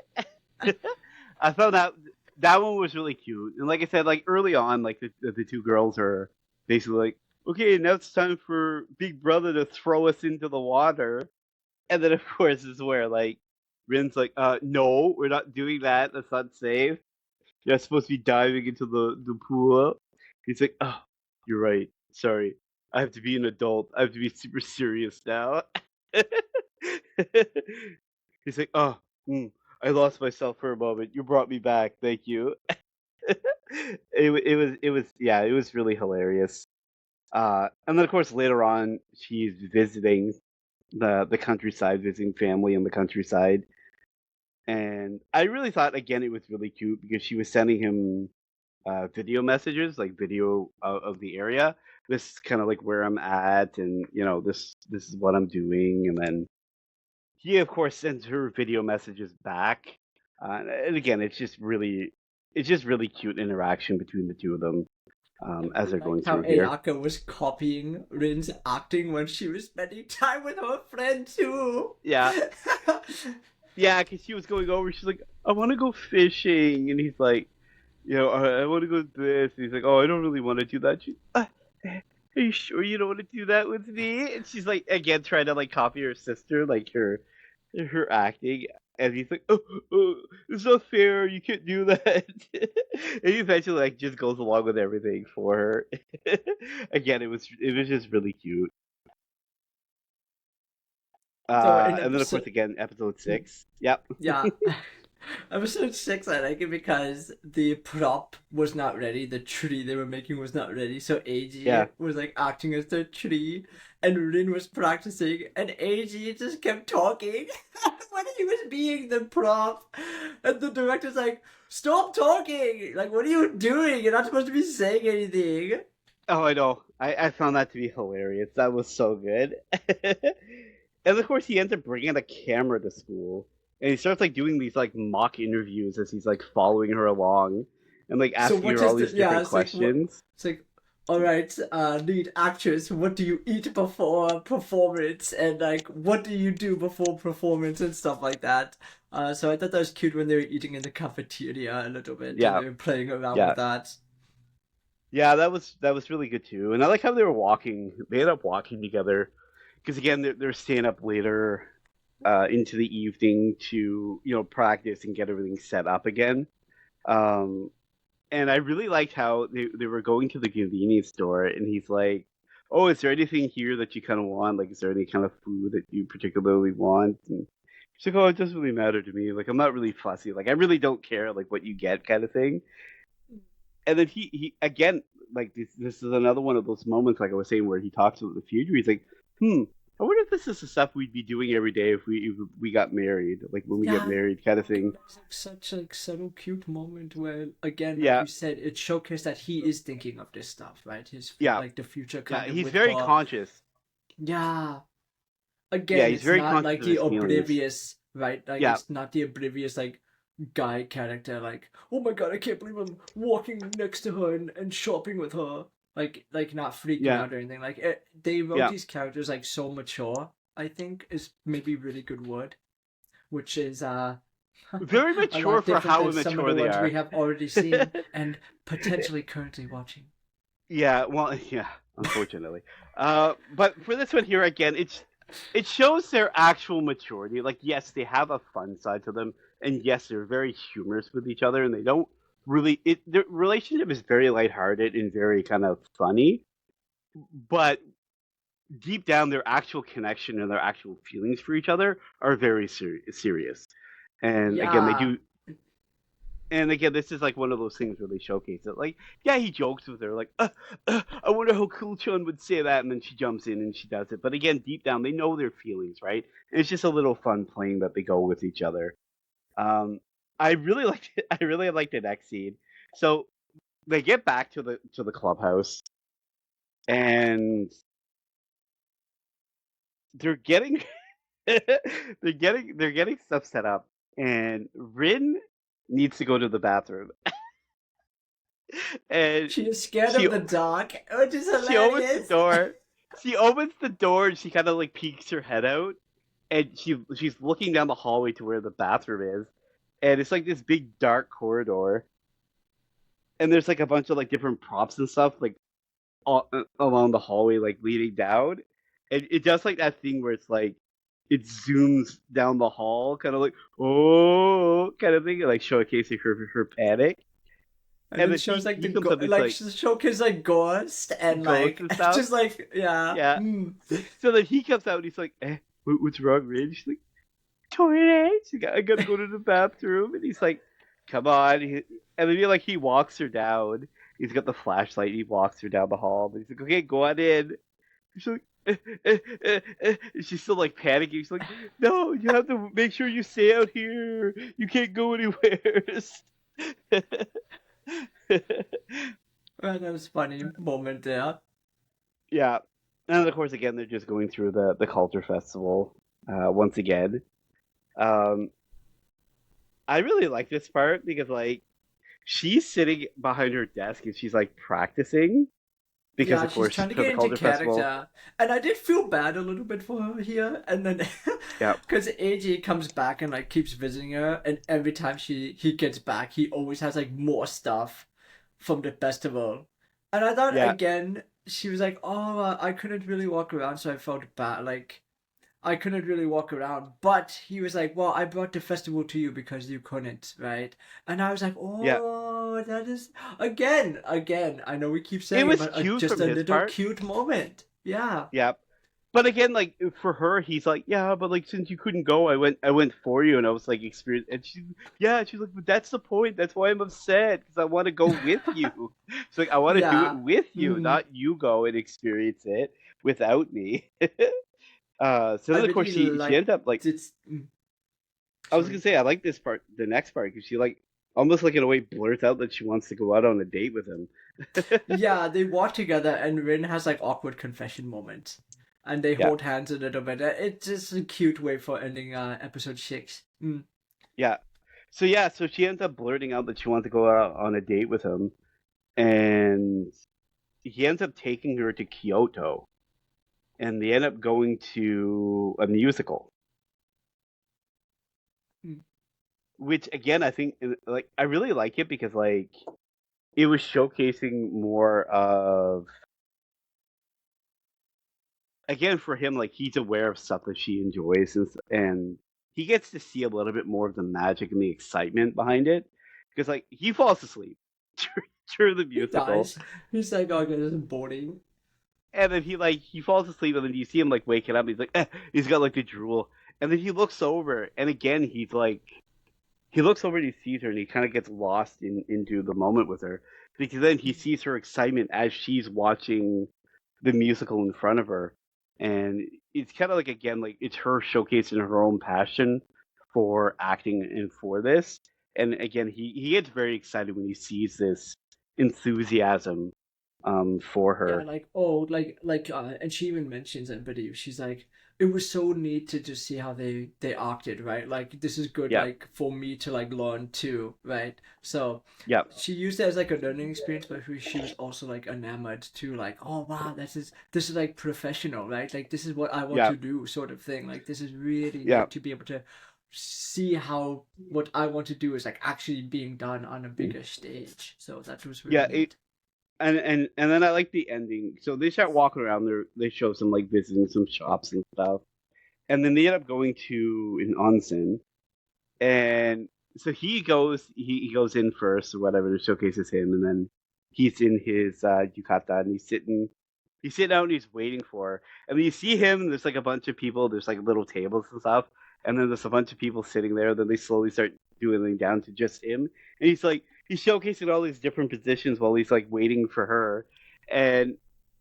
I thought that one was really cute, and like I said, like early on, like the two girls are basically like, okay, now it's time for Big Brother to throw us into the water, and then of course is where like Rin's like, no, we're not doing that. That's not safe. You're not supposed to be diving into the pool. He's like, oh, you're right. Sorry, I have to be an adult. I have to be super serious now. He's like, oh, I lost myself for a moment. You brought me back. Thank you. Yeah, it was really hilarious. And then of course later on she's visiting the countryside, visiting family in the countryside, and I really thought again it was really cute because she was sending him video messages, like video of the area. This is kind of like where I'm at, and this is what I'm doing, and then he of course sends her video messages back, and again it's just really cute interaction between the two of them I as really they're going liked how through here. Ayaka was copying Rin's acting when she was spending time with her friend too. Yeah, Yeah, because she was going over. She's like, I want to go fishing, and he's like, I want to go to this. And he's like, oh, I don't really want to do that. Are you sure you don't want to do that with me? And she's like, again, trying to like copy her sister, like her acting. And he's like, oh, it's not fair. You can't do that. And he eventually like just goes along with everything for her. Again, it was just really cute. So in And then of course episode, again, episode 6. Yep. yeah, episode 6, I like it because the prop was not ready. The tree they were making was not ready. So AG Yeah. was like acting as the tree, and Rin was practicing, and AG just kept talking when he was being the prop. And the director's like, "Stop talking! Like, what are you doing? You're not supposed to be saying anything." Oh, I know. I found that to be hilarious. That was so good. And of course, he ends up bringing a camera to school, and he starts like doing these like mock interviews as he's like following her along, and like So asking what her is all the these yeah? different questions. It's like, all right, lead actress, what do you eat before performance, and like what do you do before performance and stuff like that. So I thought that was cute when they were eating in the cafeteria a little bit and Yeah, they were playing around with yeah, that. yeah. That was really good too. And I like how they were walking. They ended up walking together because again, they're staying up later into the evening to practice and get everything set up again. Um, and I really liked how they were going to the convenience store, and he's like, "Oh, is there anything here that you kind of want? Like, is there any kind of food that you particularly want?" And she's like, "Oh, it doesn't really matter to me. Like, I'm not really fussy. Like, I really don't care like what you get, kind of thing." And then he again, like this is another one of those moments, like I was saying, where he talks about the future. He's like, "Hmm, I wonder if this is the stuff we'd be doing every day if we got married, like when we get Yeah, married, kind of like thing." there's like such like subtle cute moment where again, like Yeah, you said, it showcased that he is thinking of this stuff, right? His yeah, like the future yeah. kind of He's with very her. conscious. Yeah, Yeah, again, he's it's very not conscious like of the his feelings. oblivious, right? Like Yeah, it's not the oblivious like guy character. Like, oh my god, I can't believe I'm walking next to her and shopping with her. Like not freaking yeah, out or anything. Like they wrote yeah. these characters like so mature. I think is maybe a really good word, which is Very a mature lot for different how than some of immature the they ones we are. have already seen and potentially currently watching. Yeah, well, yeah, unfortunately. But for this one here again, it shows their actual maturity. Like, yes, they have a fun side to them, and yes, they're very humorous with each other, and they don't really. Their relationship is very lighthearted and very kind of funny, but deep down, their actual connection and their actual feelings for each other are very serious. And again, they Yeah, do. And again, this is like one of those things where they showcase it. Like, yeah, he jokes with her, like, I wonder how Cool Chun would say that, and then she jumps in and she does it. But again, deep down, they know their feelings, right? And it's just a little fun playing that they go with each other. Um, I really liked it. I really liked the next scene. So they get back to the clubhouse, and they're getting they're getting stuff set up, and Rin needs to go to the bathroom, and she is scared she of the dark, which is she opens the hilarious. door. She opens the door and she kind of like peeks her head out, and she's looking down the hallway to where the bathroom is, and it's like this big dark corridor, and there's like a bunch of like different props and stuff like along the hallway, like leading down, and it does like that thing where it's like it zooms down the hall, kind of like oh, kind of thing, like showcasing her panic, And and then then shows like the he comes up, and it's like showcase like ghost and ghosts like and stuff. just like yeah. Yeah. So then he comes out and he's like, what's wrong, Rin? She's like, toilet. I gotta go to the bathroom. And he's like, come on. And then he walks her down. He's got the flashlight. He walks her down the hall. And he's like, okay, go on in. She's like, she's still like panicking. She's like, no, you have to make sure you stay out here. You can't go anywhere. Well, that was a funny moment there. Yeah. And of course, again, they're just going through the culture festival once again. Um, I really like this part because like she's sitting behind her desk and she's like practicing, because Yeah, of she's course trying to for get the into Culture Festival. character. And I did feel bad a little bit for her here. And then Yeah, because AJ comes back and like keeps visiting her, and every time he gets back, he always has like more stuff from the festival. And I thought yeah, again, she was like, "Oh, I couldn't really walk around, so I felt bad. Like I couldn't really walk around." But he was like, "Well, I brought the festival to you because you couldn't, right?" And I was like, yeah. "Oh, that is again. I know we keep It saying it, was but cute just from a his little part. cute moment." Yeah, Yeah. But again, like for her, he's like, yeah, but like since you couldn't go, I went for you, and I was like, experience, and she's like, but that's the point. That's why I'm upset because I want to go with you. It's like I want to do it yeah. with you, Mm. not you go and experience it without me. So I then of course really she like ends up like this. I was gonna Sorry. say I like this part, the next part, because she like almost like in a way blurts out that she wants to go out on a date with him. Yeah, they walk together, and Rin has like awkward confession moments, and they Yeah, hold hands a little bit. It's just a cute way for ending episode 6. Mm. yeah. So she ends up blurting out that she wants to go out on a date with him, and he ends up taking her to Kyoto, and they end up going to a musical, Mm. which again I think like I really like it because like it was showcasing more of again for him like he's aware of stuff that she enjoys and he gets to see a little bit more of the magic and the excitement behind it because like he falls asleep during the He musical. dies. He's like, "Oh, this is boring." And then he falls asleep, and then you see him like waking up. And he's like, he's got like the drool, and then he looks over, and again he's like, he looks over and he sees her, and he kind of gets lost into the moment with her because then he sees her excitement as she's watching the musical in front of her, and it's kind of like again like it's her showcasing her own passion for acting and for this, and again he gets very excited when he sees this enthusiasm for Yeah, her. like oh, and she even mentions in video, she's like, it was so neat to just see how they acted, right? Like this is good, Yeah, like for me to like learn too, right? So yeah. she used it as like a learning experience, but she was also like enamored too, like, oh wow, this is like professional, right? Like this is what I want Yeah, to do, sort of thing. Like this is really yeah, neat to be able to see how what I want to do is like actually being done on a bigger stage. So that was really yeah. neat. And then I like the ending. So they start walking around there. They show some like visiting some shops and stuff, and then they end up going to an onsen. And so he goes in first or whatever to showcases him, and then he's in his yukata and he's sitting out and he's waiting for her. And then you see him, and there's like a bunch of people. There's like little tables and stuff, and then there's a bunch of people sitting there. Then they slowly start dwindling down to just him, and he's showcasing all these different positions while he's like waiting for her, and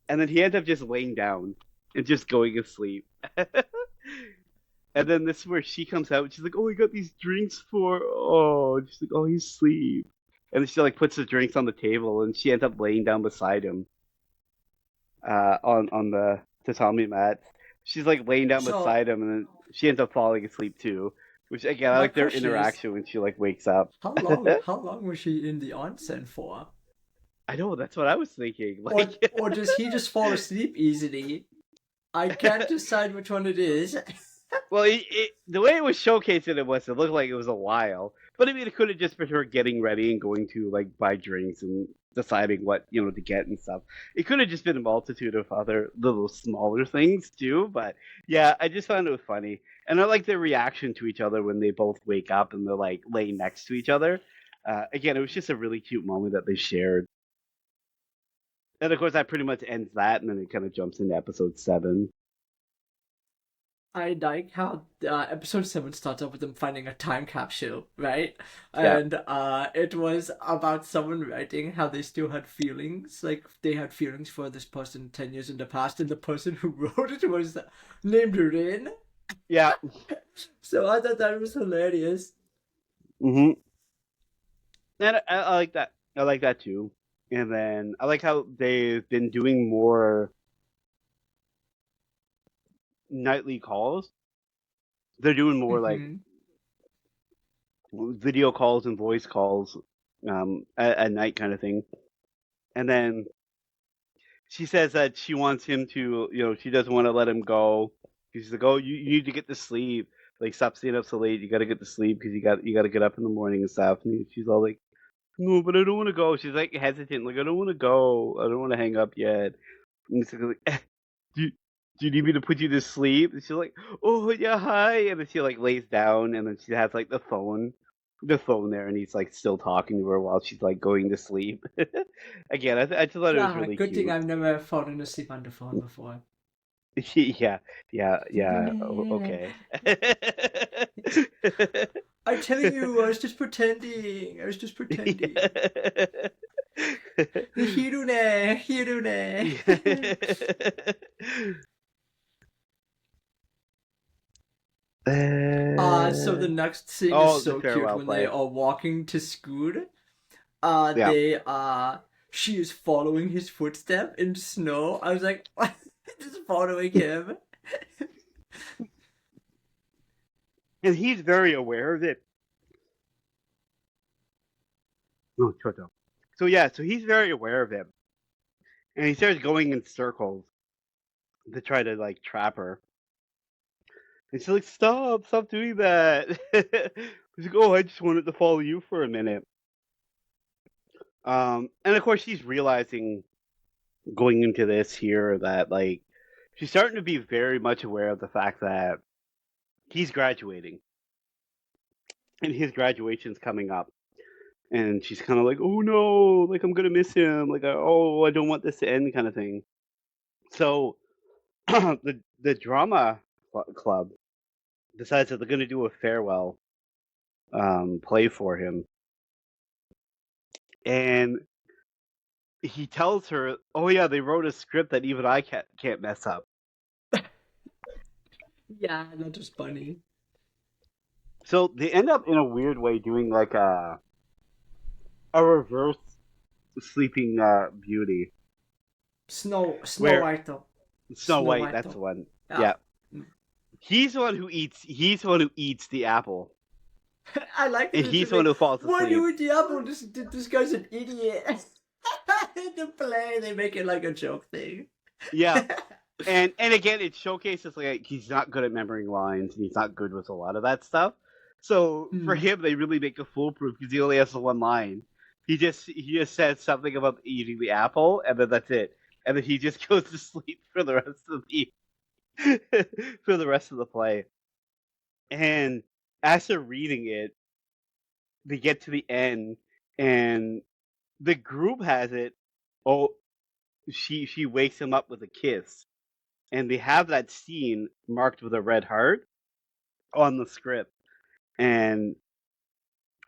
and then he ends up just laying down and just going to sleep. And then this is where she comes out. And she's like, "Oh, we got these drinks for." Oh, and she's like, "Oh, he's asleep." And then she like puts the drinks on the table, and she ends up laying down beside him, on the tatami mat. She's like laying down So beside him, and then she ends up falling asleep too. Which again, I my like their question is, interaction when she like wakes up. how long was she in the onsen for? I know that's what I was thinking. Or Like, or does he just fall asleep easily? I can't decide which one it is. well, the way it was showcased it looked like it was a while. But I mean, it could have just been her getting ready and going to like buy drinks and deciding what to get and stuff. It could have just been a multitude of other little smaller things too. But yeah, I just found it was funny, and I like their reaction to each other when they both wake up and they're like laying next to each other. Again, it was just a really cute moment that they shared. And of course, that pretty much ends that, and then it kind of jumps into episode 7. I like how episode 7 starts off with them finding a time capsule, right? Yeah, And it was about someone writing how they still had feelings, like they had feelings for this person 10 years in the past, and the person who wrote it was named Rin. yeah. So I thought that was hilarious. Hmm. And I like that. I like that too. And then I like how they've been doing more nightly calls. They're doing more like Hmm. video calls and voice calls at night kind of thing. And then she says that she wants him to, she doesn't want to let him go. She's like, oh, you need to get to sleep. Like, stop staying up so late. You got to get to sleep because you got to get up in the morning and stuff. And she's all like, no, but I don't want to go. She's like hesitant, like I don't want to go. I don't want to hang up yet. And he's like, do you, do you need me to put you to sleep? And she's like, oh yeah, hi. And then she like lays down, and then she has like the phone there, and he's like still talking to her while she's like going to sleep. Again, I just thought it was Yeah, really good thing cute. I've never fallen asleep on the phone before. Yeah, yeah. Okay. I'm telling you, I was just pretending. I was just pretending. Hirune, Hirune. So the next scene is Oh, the so cute farewell when they play. are walking to school. Yeah. They she is following his footstep in snow. I was like, just following him. And he's very aware of it. Oh, Choto. So yeah, so he's very aware of it. And he starts going in circles to try to like trap her. And she's like, stop doing that. He's like, oh, I just wanted to follow you for a minute. And of course she's realizing going into this here that like she's starting to be very much aware of the fact that he's graduating and his graduation's coming up. And she's kind of like, oh no, like I'm gonna miss him. Like, oh, I don't want this to end, kind of thing. So the drama club decides that they're gonna do a farewell play for him, and he tells her, oh yeah, they wrote a script that even I can't mess up. Yeah, that was funny. So they end up in a weird way doing like a reverse Sleeping Beauty, Snow where White though. Snow Snow White, White that's the though. one. Yeah. Yeah, he's the one who eats. He's the one who eats the apple, I like and that he's it's the one like, who falls why do asleep. with the apple? This guy's an idiot. In the play, they make it like a joke thing. Yeah, and again, it showcases like he's not good at remembering lines, and he's not good with a lot of that stuff. So for Hmm. him, they really make it foolproof because he only has the one line. He just says something about eating the apple, and then that's it. And then he just goes to sleep for the rest of the for the rest of the play. And as they're reading it, they get to the end, and the group has it. Oh, she wakes him up with a kiss, and they have that scene marked with a red heart on the script. And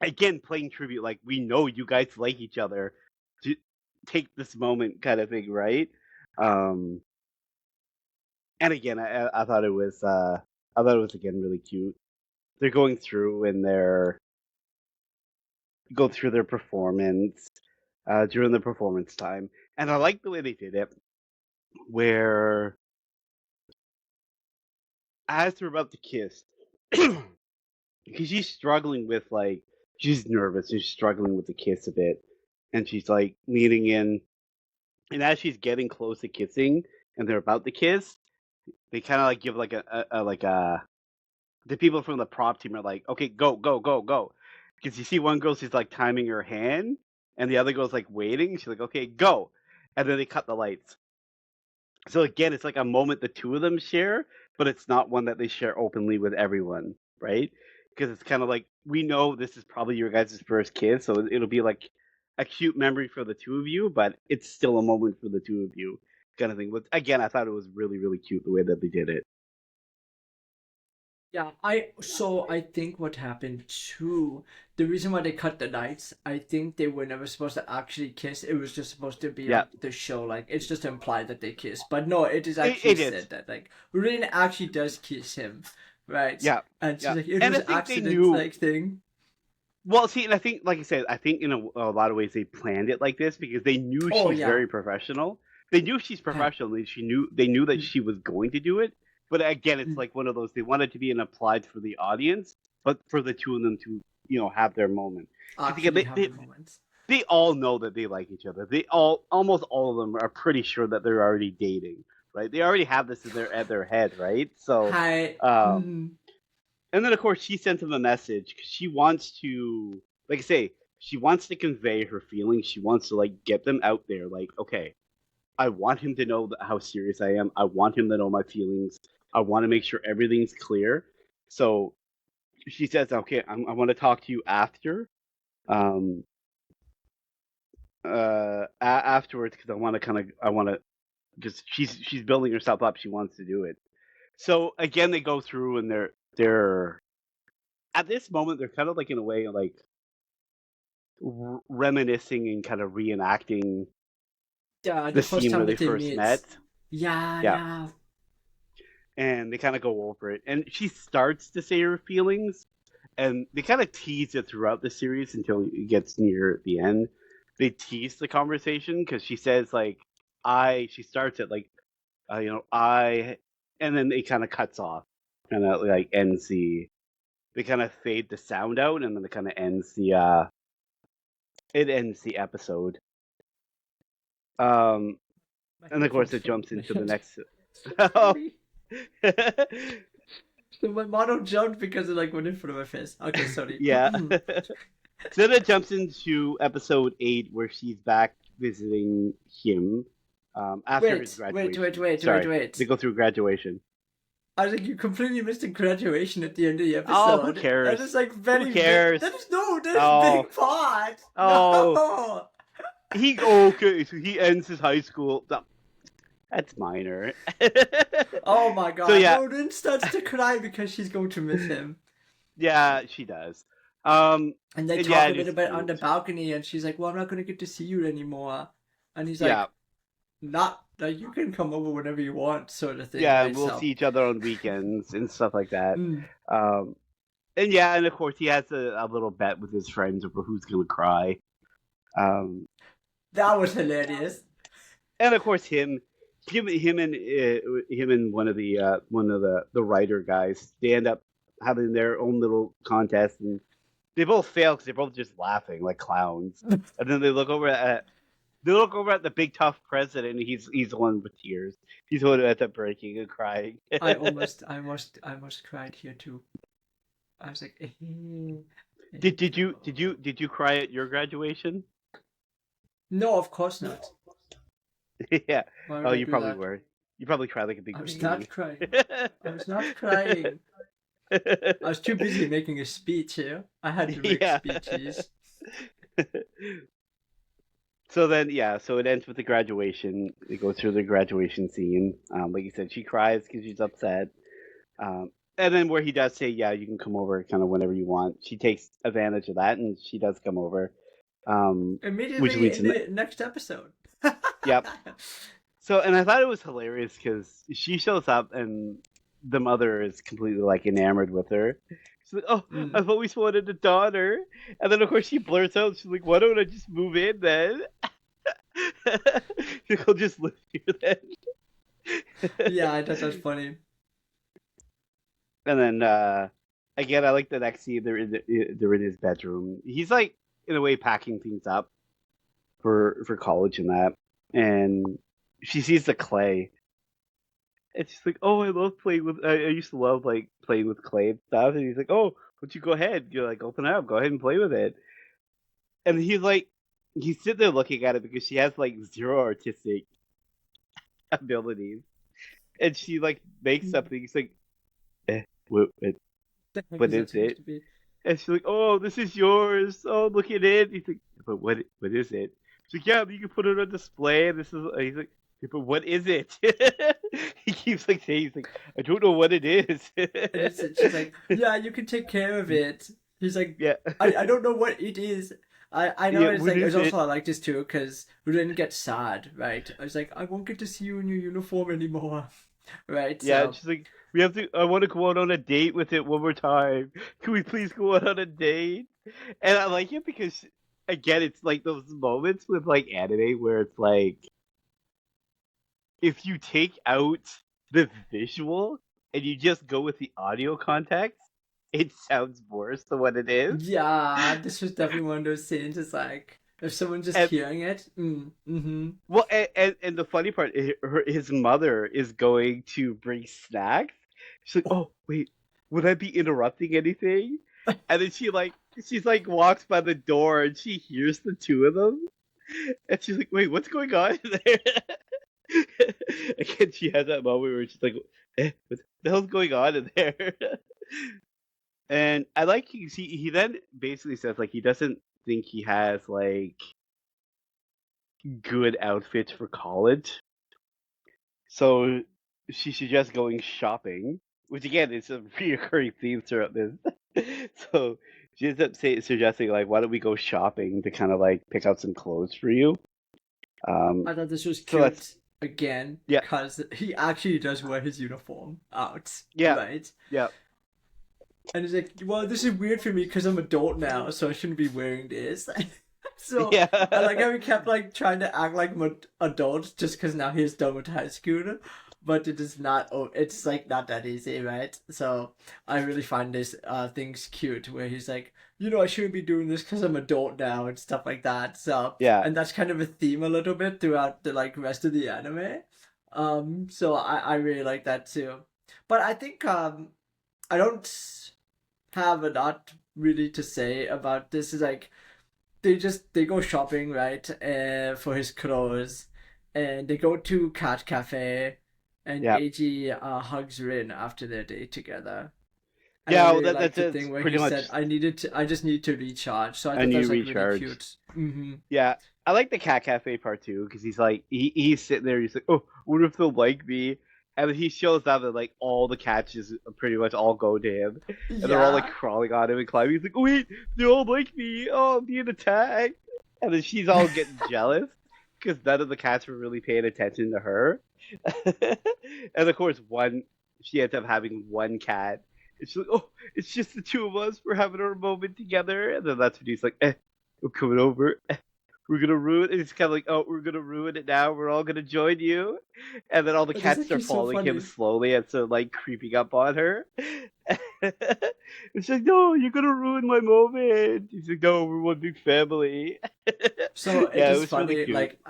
again, playing tribute, like we know you guys like each other. To take this moment, kind of thing, right? Um, and again, I thought it was again really cute. They're going through and they're go through their performance during the performance time, and I like the way they did it, where as they're about to kiss, because she's struggling with like she's nervous, she's struggling with the kiss a bit, and she's like leaning in, and as she's getting close to kissing, and they're about to kiss, they kind of like give like a like a the people from the prop team are like, okay, go, go, go, go. Because you see one girl, she's like timing her hand, and the other girl's like waiting. She's like, okay, go. And then they cut the lights. So again, it's like a moment the two of them share, but it's not one that they share openly with everyone, right? Because it's kind of like, we know this is probably your guys' first kiss, so it'll be like a cute memory for the two of you, but it's still a moment for the two of you, kind of thing. But again, I thought it was really, really cute the way that they did it. Yeah, I think what happened too, the reason why they cut the lights, I think they were never supposed to actually kiss. It was just supposed to be Yeah, like the show, like it's just implied that they kiss. But no, it is it, actually it is. said that like Rin actually does kiss him, right? Yeah, And she's yeah. like, it And was I think they accident knew. like thing. Well, see, and I think, like I said, I think in a lot of ways they planned it like this because they knew Oh she's yeah. very professional. They knew she's Yeah. professional. They knew that Mm, she was going to do it. But again, it's mm. like one of those they wanted to be an applied for the audience, but for the two of them to have their moment. Because again, Actually have the moments. they all know that they like each other. Almost all of them are pretty sure that they're already dating, right? They already have this in their head, right? So, Hi. um, Mm, and then of course she sent him a message 'cause she wants to, like I say, she wants to convey her feelings. She wants to like get them out there. Like, okay, I want him to know how serious I am. I want him to know my feelings. I want to make sure everything's clear. So she says, okay, I want to talk to you after. Um, Afterwards because I want to because she's building herself up. She wants to do it. So again, they go through and they're at this moment they're kind of like in a way like reminiscing and kind of reenacting yeah, the the first scene time where they that they first meet. met. Yeah, Yeah, yeah. and they kind of go over it, and she starts to say her feelings, and they kind of tease it throughout the series until it gets near the end. They tease the conversation because she says like she starts it like I, and then it kind of cuts off, kind of like ends they kind of fade the sound out, and then it kind of ends the episode. Um, My and of course headphones it fell jumps off my into the head. next. So Oh. sorry. So my model jumped because it like went in front of my face. Okay, sorry. Yeah. Then it jumps into episode 8 where she's back visiting him after his Wait, wait, wait, graduation. wait, wait, Sorry, they wait. go through graduation. I was like, you completely missed the graduation at the end of the Oh, who episode. That is cares? like Who very big. cares? That is no, that is Oh, big part. oh, No. okay. So he ends his high school. That's minor. Oh my So god. yeah, No, then starts to cry because she's going to miss him. yeah, she does. Um, And they and talk yeah, a it little is bit on cute. the balcony, and she's like, "Well, I'm not gonna get to see you anymore." And he's Yeah, like, "Not like you can come over whenever you want," sort of thing, yeah, right? we'll So, see each other on weekends and stuff like that. mm, Um, and yeah, and of course he has a little bet with his friends over who's gonna cry. Um, that was hilarious. and of course him and one of the writer guys, they end up having their own little contest, and they both fail because they're both just laughing like clowns. And then they look over at the big tough president, and he's the one with tears. He's the one who ends up breaking and crying. I almost cried here too. I was like, Did you cry at your graduation? no, of course not. Yeah. Why Oh, would I you do probably that? were. You probably cried like a big I was baby. not crying. I was not crying. I was too busy making a speech here. I had to make Yeah. speeches. So then, yeah, so it ends with the graduation. They go through the graduation scene. Like you said, she cries because she's upset. And then where he does say, "Yeah, you can come over kind of whenever you want." She takes advantage of that, and she does come over, which Immediately leads in to the next episode. yep. So, and I thought it was hilarious because she shows up, and the mother is completely like enamored with her. She's like, "Oh, Mm. I've always wanted a daughter," and then of course she blurts out, "She's like, why don't I just move in then?" He'll just live here then. Yeah, I thought that's funny. And then again, I like the next scene. They're in his bedroom. He's like in a way packing things up for college and that. And she sees the clay, and she's like, "Oh, I love playing with. I used to love like playing with clay and stuff." And he's like, "Oh, why don't you go ahead? You're like, open it up. Go ahead and play with it." And he's sitting there looking at it because she has like zero artistic abilities, and she like makes Mm. something. He's like, what The heck what is that is supposed it? to be? And she's like, "Oh, this is yours. Oh, look at it." He's like, "But what is it?" She's like, "Yeah, you can put it on display. This is." He's like, "Yeah, but what is it?" He keeps like saying, "He's like, I don't know what it is." And she's like, "Yeah, you can take care of it." He's like, Yeah, I don't know what it is. I know yeah. it's What like it's is also it? I like this too because we didn't get sad, right? I was like, I won't get to see you in your uniform anymore, right? Yeah, and So she's like, "We have to. I want to go out on a date with it one more time. Can we please go out on a date?" And I like it because again, it's like those moments with like anime where it's like if you take out the visual and you just go with the audio context, it sounds worse than what it is. yeah, this was definitely one of those scenes. It's like. If someone just And hearing it, well, and the funny part, his mother is going to bring snacks. She's like, "Oh, wait, would I be interrupting anything?" And then she's like walks by the door and she hears the two of them, and she's like, "Wait, what's going on there?" Again, she has that moment where she's like, "What the hell's going on in there?" And I like he then basically says like he doesn't think he has like good outfits for college. So she suggests going shopping, which again is a recurring theme throughout this. So she ends up suggesting like, why don't we go shopping to kind of like pick out some clothes for you? Um, I thought this was so that's cute again yeah, because he actually does wear his uniform out, yeah, right? yeah, And he's like, "Well, this is weird for me because I'm adult now, so I shouldn't be wearing this." So I like yeah, how he kept like trying to act like an adult just because now he's done with high school, but it is not. Oh, it's like not that easy, right? So I really find this things cute where he's like, I shouldn't be doing this because I'm adult now and stuff like that. So yeah, and that's kind of a theme a little bit throughout the like rest of the anime. So I really like that too, but I think I don't have a lot really to say about this. Is like they go shopping, right, for his clothes, and they go to cat cafe, and yeah, Eiji hugs Rin after their date together. And I yeah. Well, really liked that's the it's thing where he pretty said, much I just need to recharge." So I a thought that new was like really recharge. cute. Mm-hmm. Yeah, I like the cat cafe part too because he's like he's sitting there. He's like, "Oh, what if they'll like me?" And then he shows up and like all the cats just pretty much all go to him, and they're all like Yeah. crawling on him and climbing. He's like, "Oh wait, they all like me. Oh, I'm being attacked." And then she's all getting jealous because none of the cats were really paying attention to her. And of course, one she ends up having one cat. And she's like, "Oh, it's just the two of us. We're having our moment together." And then that's when he's like, "I'm coming over. We're gonna ruin it." It's kind of like, "Oh, we're gonna ruin it now. We're all gonna join you." And then all the It is cats start actually so following him funny. slowly and so like creeping up on her. It's like, "No, you're gonna ruin my moment." He's like, "No, we're one big family." So it Yeah, it is was really funny, cute. like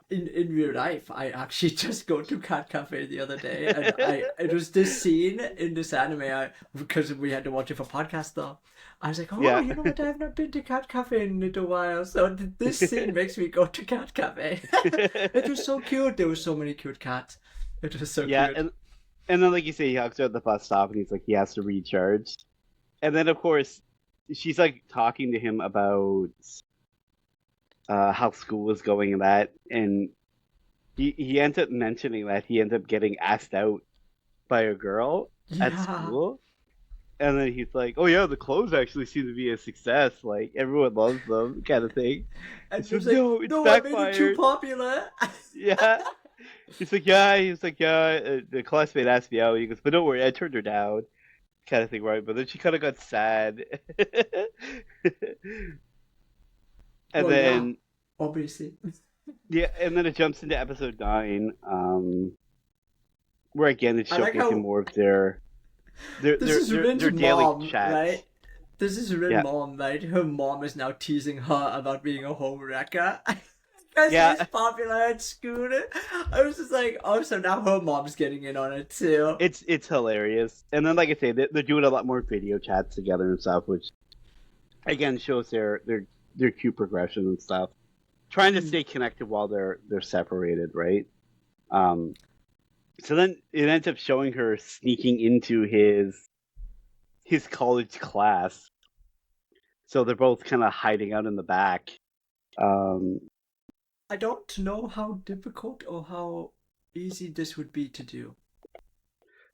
in real life, I actually just go to cat cafe the other day, and I it was this scene in this anime. Because we had to watch it for podcast though. I was like, oh, Yeah. you know what? I've not been to cat cafe in a little while, so this scene makes me go to cat cafe. It was so cute. There were so many cute cats. It was so Yeah, cute. and then like you say, he hugs her at the bus stop and he's like he has to recharge. And then of course she's like talking to him about how school is going and that, and he ends up mentioning that he ends up getting asked out by a girl at Yeah, school, and then he's like, "Oh yeah, the clothes actually seem to be a success. Like everyone loves them, kind of thing." and He's it like, was like, "No, it's no, I made it too backfired." popular. Yeah, he's like, "Yeah," he's like, "Yeah." The classmate asked me out. He goes, "But don't worry, I turned her down." Kind of thing, right? But then she kind of got sad, and Well, yeah, then obviously. yeah, and then it jumps into episode 9, where again it's I like showcasing how more of their their this their is their, Rin's their daily mom, right? chats. This is Rin's Yeah, mom, right? Her mom is now teasing her about being a home wrecker. Because she's yeah, popular at school. I was just like, oh, so now her mom's getting in on it too. it's hilarious. And then, like I say, they're doing a lot more video chats together and stuff, which again shows their cute progression and stuff. Trying to Mm. stay connected while they're separated, right? Um, so then it ends up showing her sneaking into his college class. So they're both kind of hiding out in the back. Um, I don't know how difficult or how easy this would be to do.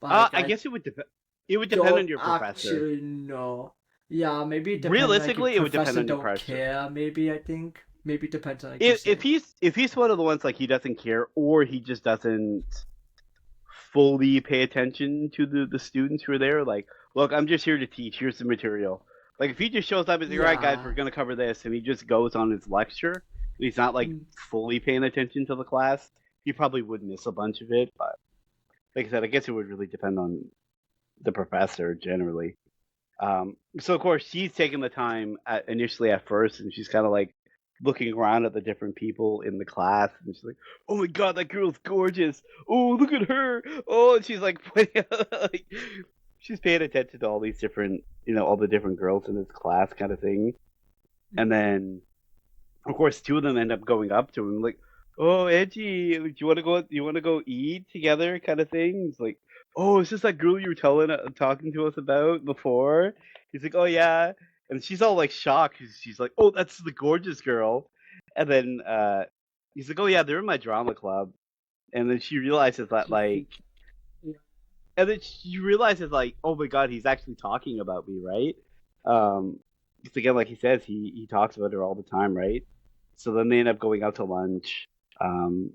Like, I I guess it would depend on don't your professor. actually know. Yeah, maybe it depends. Like, if Realistically, it would depend professor on your don't professor. care, maybe I think. Maybe it depends on, like you If say. he's one of the ones like he doesn't care or he just doesn't fully pay attention to the students who are there, like, look, I'm just here to teach. Here's the material. Like if he just shows up and says, "All right, guys, we're Yeah. gonna cover this," and he just goes on his lecture, and he's not like Mm. fully paying attention to the class, he probably would miss a bunch of it. But like I said, I guess it would really depend on the professor generally. So of course she's taking the time initially at first, and she's kind of like looking around at the different people in the class, and she's like, "Oh my god, that girl's gorgeous! Oh, look at her! Oh," and she's like, like she's paying attention to all these different, all the different girls in this class, kind of thing. And then, of course, two of them end up going up to him, like, "Oh, Edgy, do you want to go? Do you want to go eat together?" Kind of thing. It's like, "Oh, is this that girl you were talking to us about before?" He's like, "Oh yeah," and she's all like shocked. She's like, "Oh, that's the gorgeous girl," and then he's like, "Oh yeah, they're in my drama club," and then she realizes that like, and then she realizes like, "Oh my god, he's actually talking about me, right?" Because again, like he says, he talks about her all the time, right? So then they end up going out to lunch, um,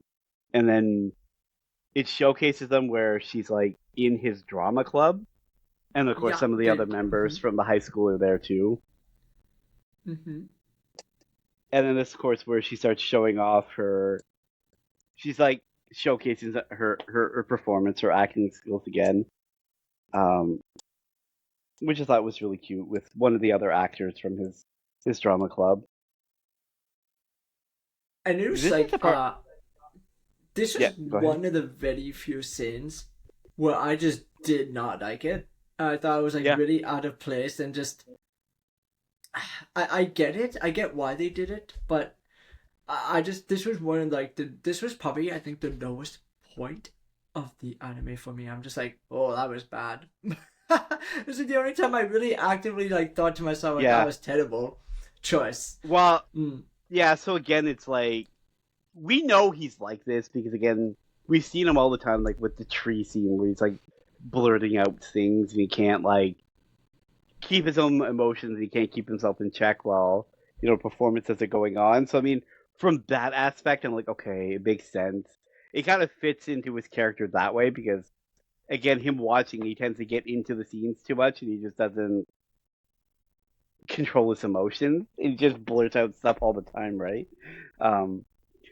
and then it showcases them where she's like in his drama club, and of course Yeah, some of the other they. members from the high school are there too. Hmm. And then this, of course, where she starts showing off her, she's like showcasing her performance, her acting skills again, um, which I thought was really cute with one of the other actors from his drama club. And it was This is like the part. this Yeah, was go ahead. one of the very few scenes where I just did not like it. I thought it was like Yeah, really out of place and just I get it. I get why they did it, but I just this was one of like this was probably I think the lowest point of the anime for me. I'm just like, oh, that was bad. This is the only time I really actively like thought to myself like that yeah. was terrible choice. Well, Mm. yeah. So again, it's like we know he's like this because again, we've seen him all the time, like with the tree scene where he's like blurting out things and he can't like keep his own emotions. He can't keep himself in check while performances are going on. So I mean, from that aspect, I'm like, okay, it makes sense. It kind of fits into his character that way because again, him watching, he tends to get into the scenes too much, and he just doesn't control his emotions. He just blurts out stuff all the time, right? Um,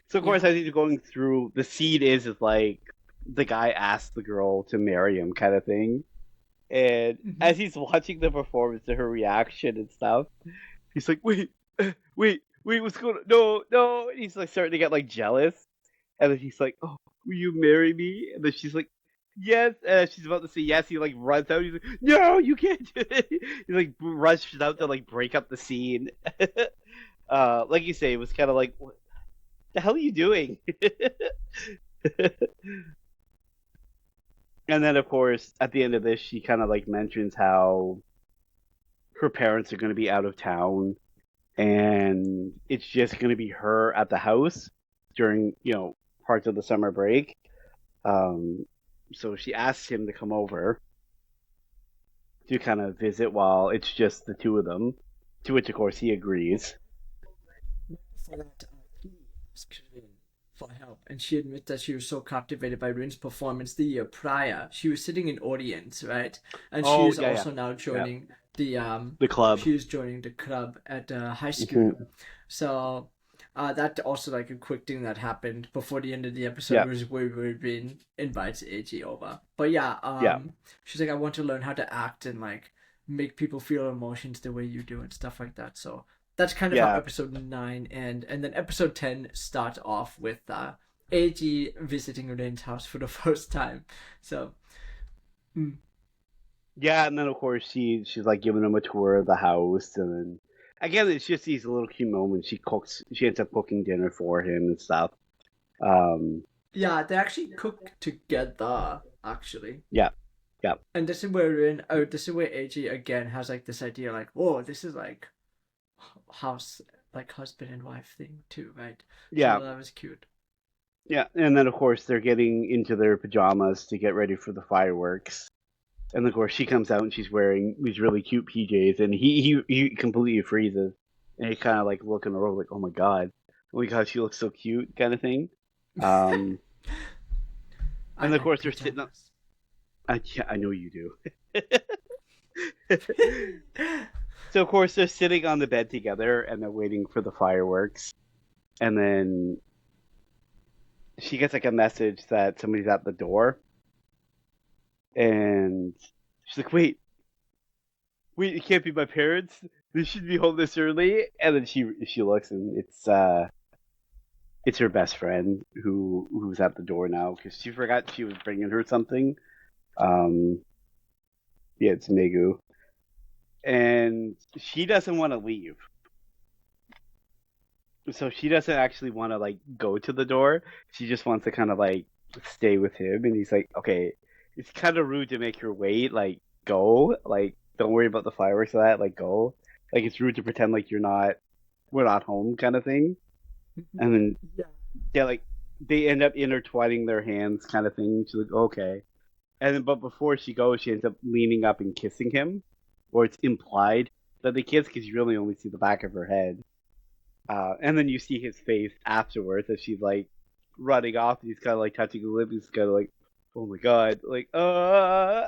so of course, Yeah. I think going through the seed is like the guy asked the girl to marry him, kind of thing. And Hmm. as he's watching the performance to her reaction and stuff, he's like, "Wait, wait, what's going on? No, no!" And he's like starting to get like jealous, and then he's like, "Oh, will you marry me?" And then she's like, "Yes." And she's about to say yes. He like runs out. He's like, "No, you can't do it." He like rushes out to like break up the scene. Like you say, it was kind of like, "What the hell are you doing?" And then, of course, at the end of this, she kind of like mentions how her parents are going to be out of town and it's just going to be her at the house during parts of the summer break. Um, so she asks him to come over to kind of visit while it's just the two of them. To which, of course, he agrees. For that, he asked Rin for help, and she admits that she was so captivated by Rin's performance the year prior. She was sitting in audience, right? And she Oh is yeah, yeah, also now yeah. joining the The club. she is joining the club at high school. Hmm. So that also like a quick thing that happened before the end of the episode Yeah, was where Rin invites AG over. But yeah, yeah, she's like, I want to learn how to act and like make people feel emotions the way you do and stuff like that. So that's kind of how yeah, episode 9 and then episode 10 starts off with AG visiting Elaine's house for the first time. So mm, yeah. And then, of course, she's like giving him a tour of the house, and then again, it's just these little cute moments. She ends up cooking dinner for him and stuff. Um, yeah, they actually cook together actually. yeah, yeah, And this is where this is where AG again has like this idea like, whoa, this is like house like husband and wife thing too, right? So yeah. that was cute. Yeah, and then of course they're getting into their pajamas to get ready for the fireworks. And of course she comes out and she's wearing these really cute PJs, and he completely freezes, and he's kind of like looking around like, oh my god, she looks so cute, kind of thing. Um, I and of like course they're sitting up. pajamas. Yeah, I know you do. So of course they're sitting on the bed together and they're waiting for the fireworks, and then she gets like a message that somebody's at the door, and she's like, wait, it can't be my parents. They should be home this early. And then she looks, and it's her best friend who's at the door now because she forgot she was bringing her something. Um, yeah, it's Megu, and she doesn't want to leave. So she doesn't actually want to like go to the door. She just wants to kind of like stay with him, and he's like, okay, it's kind of rude to make her wait. Like, go. Like, don't worry about the fireworks or that. Like, go. Like, it's rude to pretend like we're not home, kind of thing. And then Yeah. yeah, like they end up intertwining their hands, kind of thing. She's like, okay. And then, but before she goes, she ends up leaning up and kissing him, or it's implied that they kiss because you really only see the back of her head. And then you see his face afterwards as she's like running off, and he's kind of like touching her lip. He's kind of like, "Oh my god!" Like, and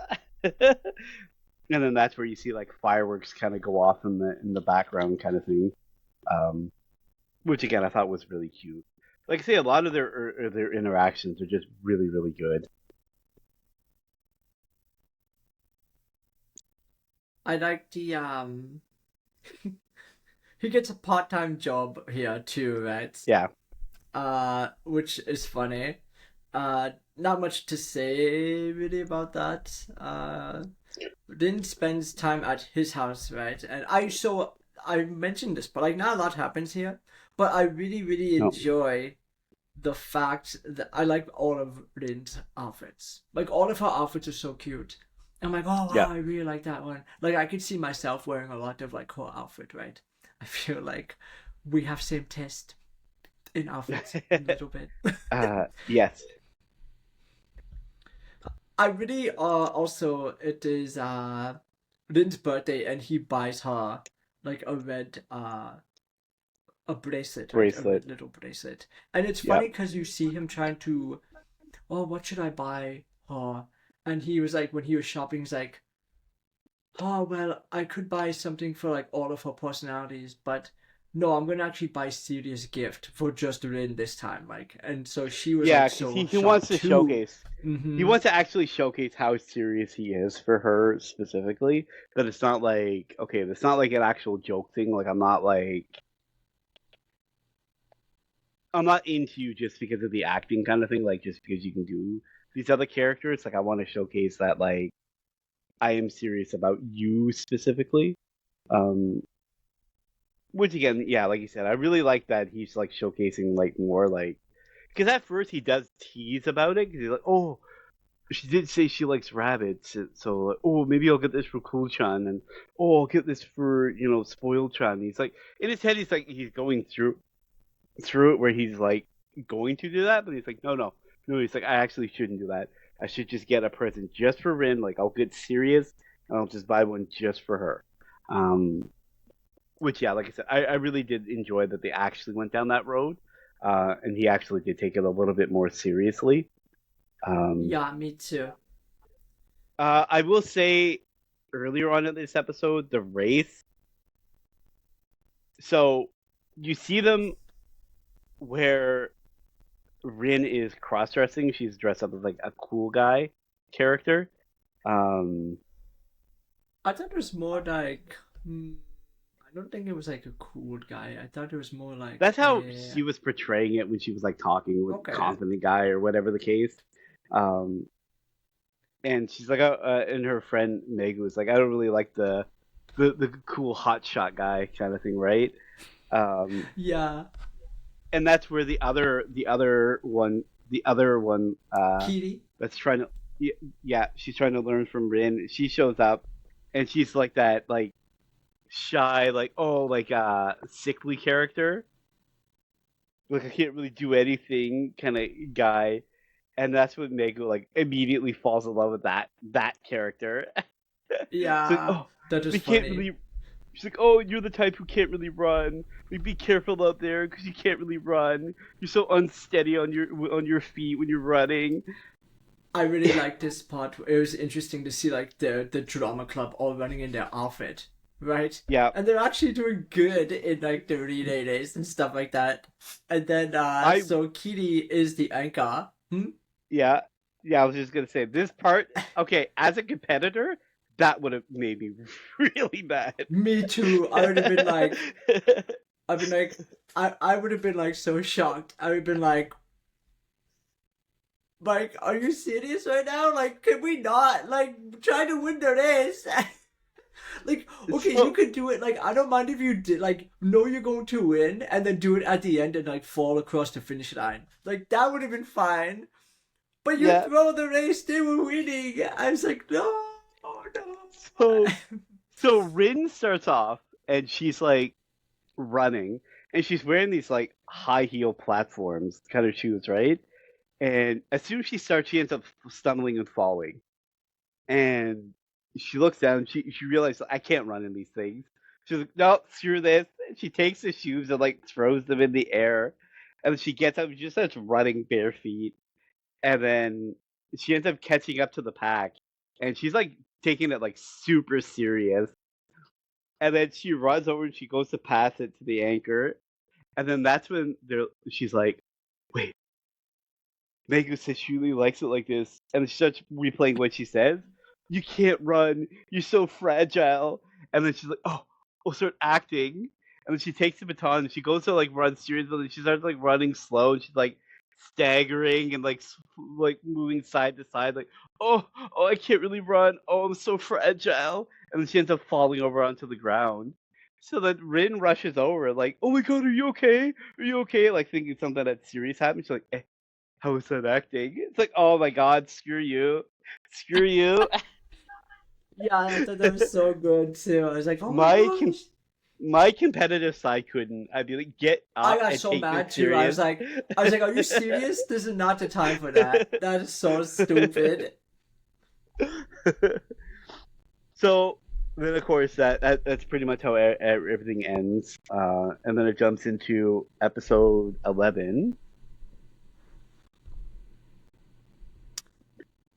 then that's where you see like fireworks kind of go off in the background, kind of thing. Um, which again I thought was really cute. Like I say, a lot of their interactions are just really really good. I like the he gets a part-time job here too, right? Yeah, Which is funny. Not much to say really about that. Didn't spend time at his house, right? And I mentioned this, but like not a lot happens here. But I really, really no, enjoy the fact that I like all of Rin's outfits. Like all of her outfits are so cute. I'm like, oh wow, yeah. I really like that one. Like I could see myself wearing a lot of like her outfit, right? I feel like we have same taste in outfits a little bit. Yes, I really also it is Rin's birthday and he buys her like a bracelet, right? A bracelet. red little bracelet. And it's funny Yep. because you see him trying to, oh, what should I buy her? And he was like, when he was shopping, he's like, oh, well, I could buy something for like all of her personalities, but no, I'm gonna actually buy a serious gift for just Rin this time, like. And so she was Yeah, like because so he wants shocked to too. showcase. He Mm-hmm. wants to actually showcase how serious he is for her specifically. That it's not like okay, it's not like an actual joke thing. Like I'm not into you just because of the acting kind of thing. Like just because you can do these other characters. Like I want to showcase that like I am serious about you specifically. Um, which again, yeah, like you said, I really like that he's like showcasing like more like because at first he does tease about it because he's like, oh, she did say she likes rabbits, so like, oh, maybe I'll get this for Cool-chan, and oh, I'll get this for Spoiled-chan. He's like in his head, he's like he's going through it where he's like going to do that, but he's like, no, no, no. He's like, I actually shouldn't do that. I should just get a present just for Rin. Like I'll get serious and I'll just buy one just for her. Um, which yeah, like I said, I really did enjoy that they actually went down that road, and he actually did take it a little bit more seriously. Um, Yeah, me too. I will say earlier on in this episode, the race. So you see them where Rin is cross dressing. She's dressed up as like a cool guy character. Um, I thought it was more like, I don't think it was like a cool guy. I thought it was more like that's how a she was portraying it when she was like talking with okay. confident guy or whatever the case. Um, and she's like, and her friend Meg was like, I don't really like the cool hotshot guy kind of thing, right? Um, Yeah, and that's where the other one Kitty. that's trying to yeah, she's trying to learn from Rin. She shows up and she's like that like shy like oh like sickly character, like I can't really do anything kind of guy, and that's when Mego like immediately falls in love with that character. It's like Yeah, oh that is they can't funny. really. She's like, oh, you're the type who can't really run. Like, be careful out there because you can't really run. You're so unsteady on your feet when you're running. I really like this part. It was interesting to see like the drama club all running in their outfit, right? Yeah, And they're actually doing good in like the relay days and stuff like that. And then I so Kitty is the anchor. Hmm? yeah yeah. I was just gonna say this part. Okay, as a competitor, that would have made me really mad. Me too. I would have been like, I've been like, I would have been like so shocked. I would have been like, Mike, are you serious right now? Like, can we not like try to win the race? Like, okay, you So could do it. Like, I don't mind if you did. Like, know you're going to win, and then do it at the end and like fall across the finish line. Like that would have been fine. But you yeah, throw the race, they were winning. I was like, no, oh so no. so Rin starts off and she's like running and she's wearing these like high heel platforms kind of shoes, right? And as soon as she starts, she ends up stumbling and falling. And she looks down and she realizes I can't run in these things. She's like, no, screw this. And she takes the shoes and like throws them in the air. And then she gets up and she just starts running bare feet. And then she ends up catching up to the pack. And she's like taking it like super serious. And then she runs over and she goes to pass it to the anchor. And then that's when she's like, wait, Megan says she really likes it like this, and she starts replaying what she says. You can't run. You're so fragile. And then she's like, oh, we'll start acting. And then she takes the baton and she goes to like run seriously. And she starts like running slow, and she's like staggering and like like moving side to side, like, oh, I can't really run. Oh, I'm so fragile. And then she ends up falling over onto the ground. So then Rin rushes over, like, oh my god, are you okay? Are you okay? Like thinking something that serious happened. She's like, how was that acting? It's like, oh my god, screw you. Screw you. Yeah, I thought that was so good too. I was like, oh my my com- gosh. my competitive side couldn't. I'd be like, get I up got and so take this mad too. serious. I was like, are you serious? This is not the time for that. That is so stupid. So then, of course, that's pretty much how everything ends. And then it jumps into episode 11.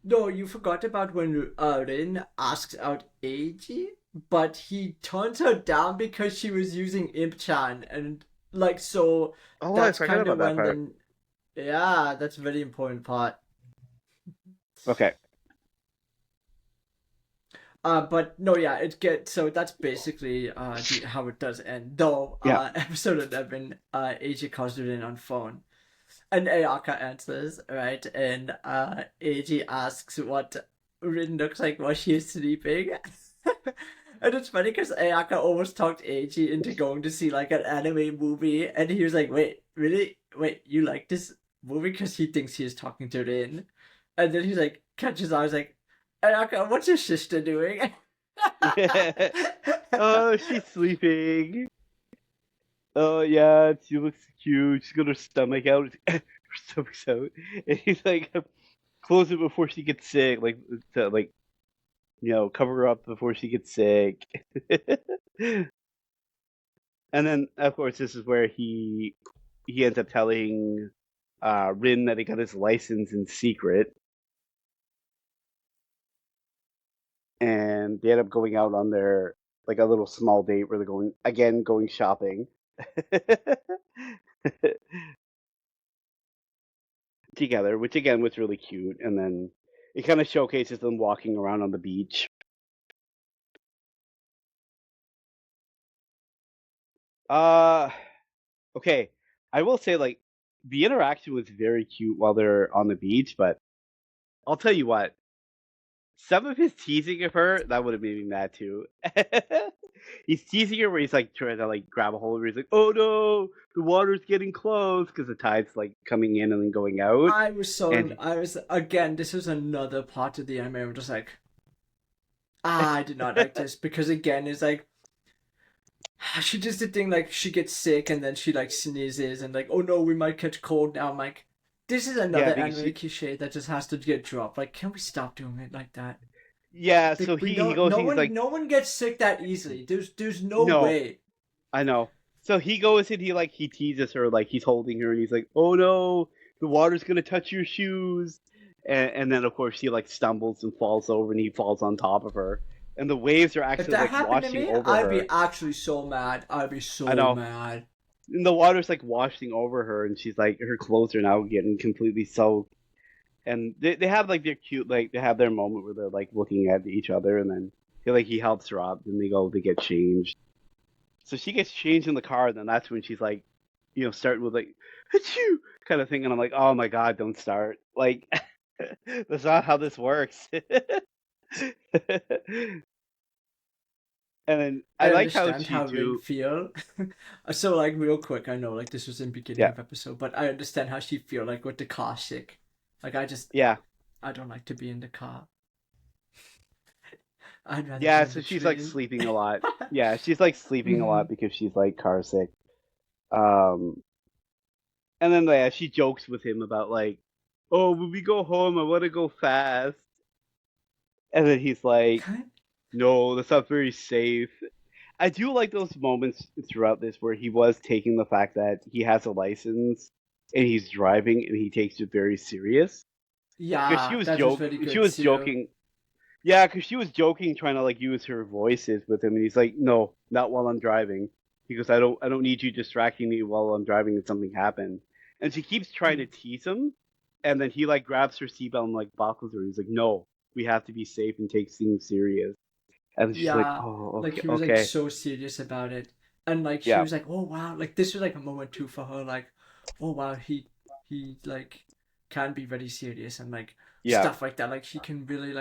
No, you forgot about when Rin asks out Eiji, but he turns her down because she was using Imp-chan, and like so, Oh, I that's forgot kind about of that when part. then, yeah, that's a very important part. Okay. But no, yeah, it gets so that's basically how it does end. Though, Yeah. episode 11, Eiji calls Rin on phone. And Ayaka answers, right? And Eiji asks what Rin looks like while she is sleeping. And it's funny because Ayaka almost talked Eiji into going to see like an anime movie, and he was like, "Wait, really? Wait, you like this movie?" Because he thinks he is talking to Rin, and then he's like, catches eyes like, "Ayaka, what's your sister doing?" Oh, she's sleeping. Oh yeah, she looks cute. She's got her stomach out. Her stomach's out, and he's like, close it before she gets sick, like to like cover her up before she gets sick. And then of course this is where he ends up telling Rin that he got his license in secret, and they end up going out on their like a little small date where they're going shopping together, which again was really cute. And then it kind of showcases them walking around on the beach. Uh, okay, I will say like the interaction was very cute while they're on the beach, but I'll tell you what, some of his teasing of her that would have made me mad too. He's teasing her where he's like trying to like grab a hold of her. He's like, "Oh no, the water's getting close," because the tide's like coming in and then going out. And I was again. This was another part of the anime. I'm just like, I did not like this because again, it's like she just did thing like she gets sick and then she like sneezes and like, oh no, we might catch cold now. I'm like, this is yeah, another because anime cliche that just has to get dropped. Like, can we stop doing it like that? yeah, Like, so we he don't. goes, he's like, No one gets sick that easily. There's no "No, way. I know." So he goes and he teases her like he's holding her and he's like, "Oh no, the water's gonna touch your shoes." And then of course she like stumbles and falls over and he falls on top of her. And the waves are If actually that like happened to washing me, over I'd be her. actually so mad. I'd be I so know. mad. And the water's like washing over her and she's like her clothes are now getting completely soaked. And they have like their cute like they have their moment where they're like looking at each other and then he helps her up, and they go to get changed. So she gets changed in the car, and then that's when she's like, starting with like, achoo, kind of thing, and I'm like, oh my god, don't start. Like, that's not how this works. And then I I like how understand she how Rin do, feel. So like real quick, I know like this was in beginning yeah, of episode, but I understand how she feel like with the car sick. Like yeah, I don't like to be in the car. I'd rather be yeah. on So the she's like train. sleeping a lot. Yeah, she's like sleeping a Hmm. lot because she's like car sick. Um, and then yeah, she jokes with him about like, oh, when we go home, I want to go fast. And then he's like, no, that's not very safe. I do like those moments throughout this where he was taking the fact that he has a license and he's driving and he takes it very serious. Because Yeah, that was really she good was too. joking. Yeah, because she was joking, trying to like use her voices with him, and he's like, "No, not while I'm driving." He goes, I don't need you distracting me while I'm driving if something happened." And she keeps trying to Mm. tease him, and then he like grabs her seatbelt and like buckles her. He's like, "No, we have to be safe and take things serious." And she's like, Yeah, "Oh, like okay, he was like okay, so serious about it, and like she yeah, was like, oh wow, like this was like a moment too for her, like, oh wow, he like can be very serious and like yeah, stuff like that. Like she can really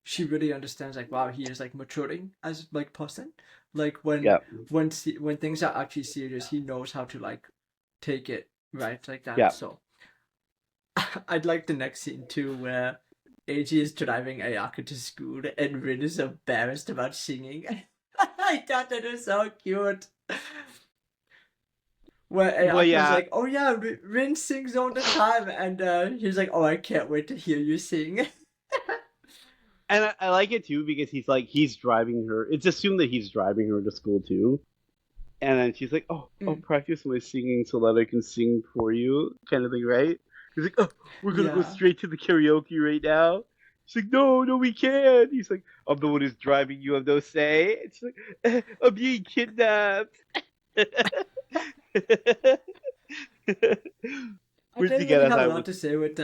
she really understands like wow, he is like maturing as like person. Like yeah, when things are actually serious, he knows how to like take it right like that. yeah." So I'd like the next scene too, where AG is driving Ayaka to school and Rin is embarrassed about singing. I thought that was so cute. Where Well, Ayaka was yeah, like, "Oh yeah, Rin sings all the time," and he's like, "Oh, I can't wait to hear you sing." and I like it too because he's driving her. It's assumed that he's driving her to school too. And then she's like, "Oh, I'll Mm, practice my singing so that I can sing for you," kind of thing, right? He's like, "Oh, we're gonna go yeah. straight to the karaoke right now." She's like, "No, no, we can't." He's like, "I'm the one who's driving. You have no say." And she's like, "I'm being kidnapped." I Which didn't again, really as have a I lot would, to say with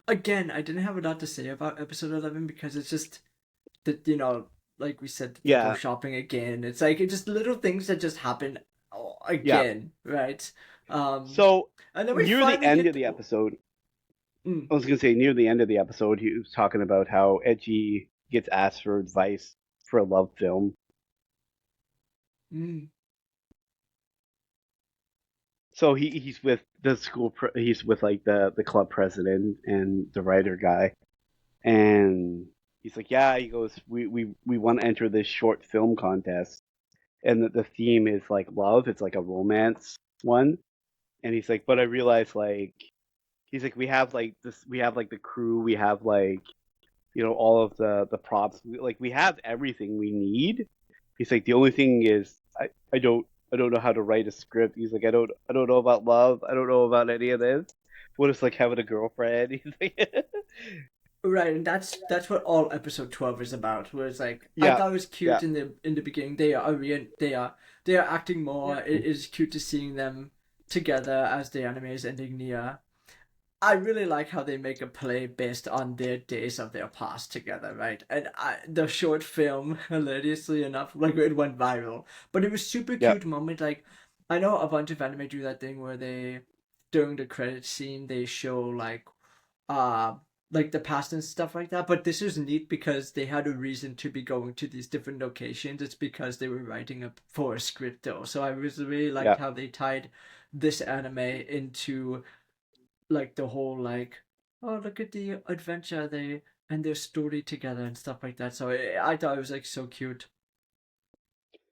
again, I didn't have a lot to say about episode 11 because it's just that like we said they go yeah, shopping again. It's like it's just little things that just happen yeah. again, right? Um, So and then we near the finally end of get. the episode, Mm, I was gonna say near the end of the episode, he was talking about how Edgy gets asked for advice for a love film. mm, So he's with the he's with like the club president and the writer guy, and he's like, yeah, he goes, we want to enter this short film contest, and the theme is like love. It's like a romance one, and he's like, but I realize like he's like, we have like this, we have like the crew, we have like all of the props, like we have everything we need. He's like, the only thing is I don't know how to write a script. He's like, I don't know about love. I don't know about any of this. What it's like having a girlfriend. He's like, right, and that's what all episode 12 is about. Where it's like I yeah, thought it was yeah, cute in the beginning. They are acting more. It is cute to seeing them together as the anime is ending near. I really like how they make a play based on their days of their past together, right? And the short film, hilariously enough, like it went viral, but it was super yeah, cute moment. Like, I know a bunch of anime do that thing where they, during the credit scene, they show uh, like the past and stuff like that. But this is neat because they had a reason to be going to these different locations. It's because they were writing up for a script, though. So I really liked yeah. how they tied this anime into like the whole like oh look at the adventure they and their story together and stuff like that. So I thought it was like so cute.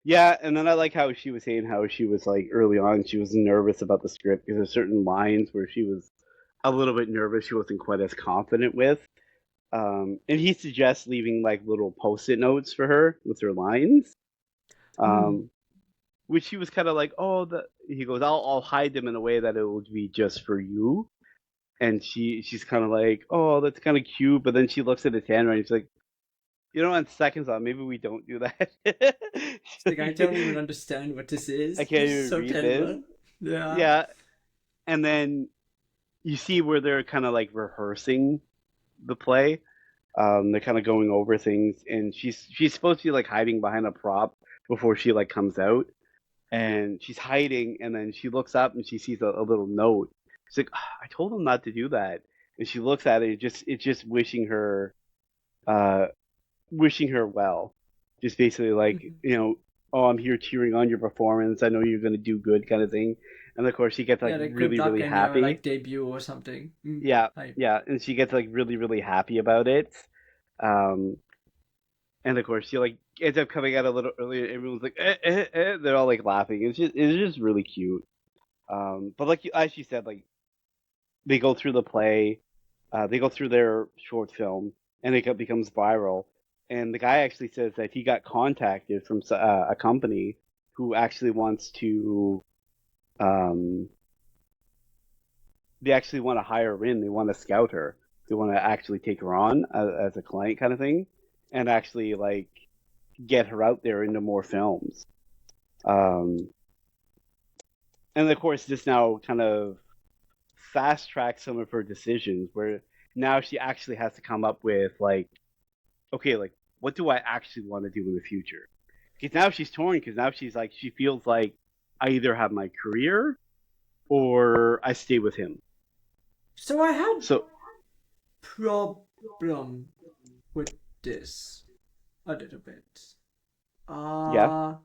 Yeah, and then I like how she was saying how she was like early on she was nervous about the script because there's certain lines where she was a little bit nervous. She wasn't quite as confident with. And he suggests leaving like little post-it notes for her with her lines. Mm. Um, which he was kind of like, oh, he goes, I'll hide them in a way that it will be just for you. And she's kind of like, oh, that's kind of cute. But then she looks at his handwriting. She's like, on second thought, maybe we don't do that. It's like I don't even understand what this I is. can't This is even so read this. terrible. Yeah. Yeah, and then you see where they're kind of like rehearsing the play. They're kind of going over things, and she's supposed to be like hiding behind a prop before she like comes out, and she's hiding, and then she looks up and she sees a little note. She's like, "Ah, I told him not to do that," and she looks at it. It's just uh, wishing her well, just basically like, Mhm. oh, I'm here cheering on your performance. I know you're gonna do good, kind of thing. And of course, she gets like Yeah, like good really luck really in your happy. like debut or something. Yeah, Like yeah, and she gets like really really happy about it. Um, and of course, she like ends up coming out a little earlier. Everyone's like, they're all like laughing. It's just really cute. But like as you said, like they go through the play, they go through their short film, and becomes viral. And the guy actually says that he got contacted from a company who actually wants to, um, they actually want to hire her in. They want to scout her. They want to actually take her on as a client, kind of thing, and actually like get her out there into more films. Um, and of course, this now kind of fast tracks some of her decisions, where now she actually has to come up with like, okay, like what do I actually want to do in the future? Because now she's torn. Because now she's like, she feels like I either have my career or I stay with him. so I had So problem with this a little bit. yeah, Uh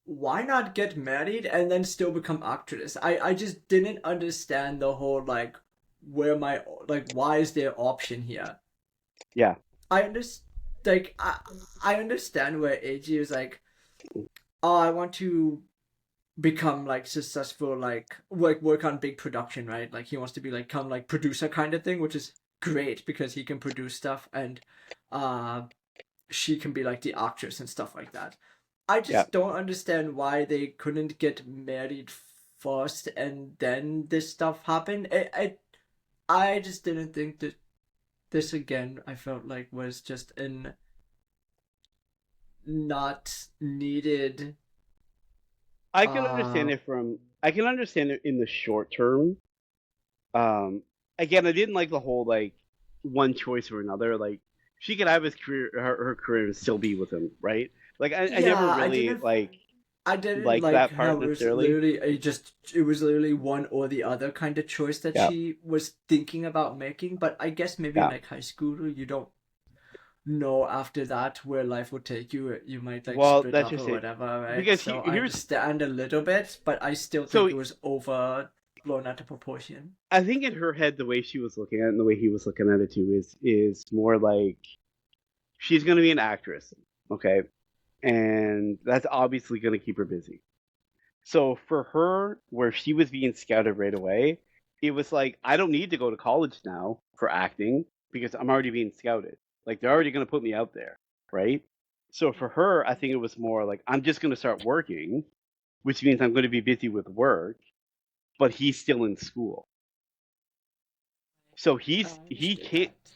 why not get married and then still become actress? I just didn't understand the whole like where my like why is there option here? yeah, I understand like I understand where AG is like, oh, I want to become like successful, like work on big production, right? Like he wants to be like come like producer kind of thing, which is great because he can produce stuff and uh she can be like the actress and stuff like that. I yeah. just don't understand why they couldn't get married first and then this stuff happened. I just didn't think that this again. I felt like was just an not needed. Uh, I can understand it in the short term. Um, Again, I didn't like the whole like one choice or another. Like she could have his career, her career, and still be with him, right? Like I yeah, never really like I didn't liked like that how part it was necessarily. literally it was literally one or the other kind of choice that Yeah, she was thinking about making. But I guess maybe in yeah. like high school you don't know after that where life would take you. You might like Well, split that's up just or it. whatever, right? Because So I here's understand a little bit, but I still so think it was over blown out of proportion. I think in her head, the way she was looking at it and the way he was looking at it too is more like she's going to be an actress, okay, and that's obviously going to keep her busy. So for her, where she was being scouted right away, it was like I don't need to go to college now for acting because I'm already being scouted. Like they're already going to put me out there, right? So for her, I think it was more like I'm just going to start working, which means I'm going to be busy with work, but he's still in school. So I he understood can't. that.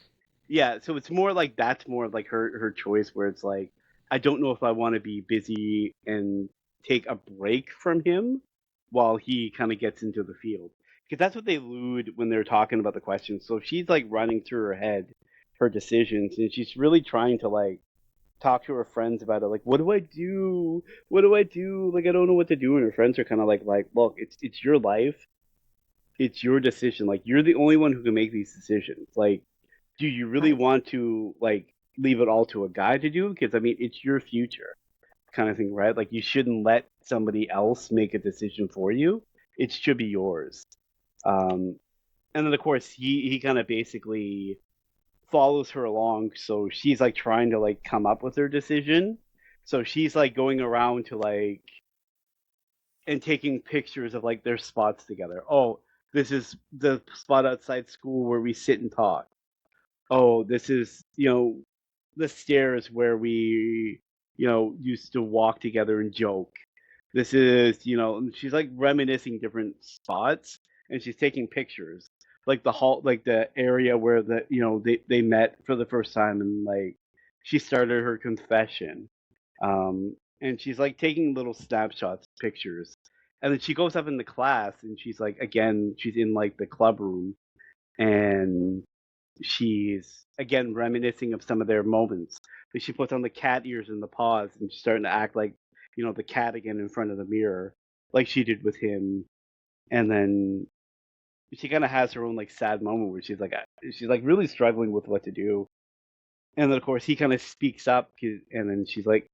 Yeah, so it's more like that's more like her choice, where it's like I don't know if I want to be busy and take a break from him while he kind of gets into the field, because that's what they allude when they're talking about the questions. So she's like running through her head her decisions, and she's really trying to like talk to her friends about it. Like, what do I do? What do I do? Like, I don't know what to do. And her friends are kind of like, look, it's your life, it's your decision. Like, you're the only one who can make these decisions. Like, do you really Right. want to like leave it all to a guy to do? Because I mean, it's your future, kind of thing, right? Like you shouldn't let somebody else make a decision for you. It should be yours. Um, and then of course he kind of basically follows her along, so she's like trying to like come up with her decision. So she's like going around to like and taking pictures of like their spots together. Oh, this is the spot outside school where we sit and talk. Oh, this is, the stairs where we, used to walk together and joke. This is, and she's like reminiscing different spots, and she's taking pictures. Like the hall, like the area where they met for the first time, and like she started her confession. And she's like taking little snapshots, pictures. And then she goes up in the class and she's like, again, she's in like the club room, and she's again reminiscing of some of their moments. Like she puts on the cat ears and the paws, and she's starting to act like the cat again in front of the mirror, like she did with him. And then she kind of has her own like sad moment where she's like really struggling with what to do. And then of course he kind of speaks up, and then she's like,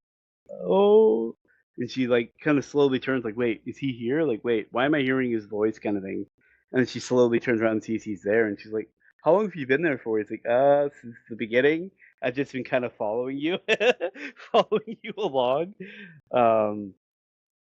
"Oh," and she like kind of slowly turns like, "Wait, is he here? Like, wait, why am I hearing his voice?" kind of thing. And then she slowly turns around and sees he's there, and she's like, "How long have you been there for?" He's like, since the beginning. I've just been kind of following you, following you along." Um,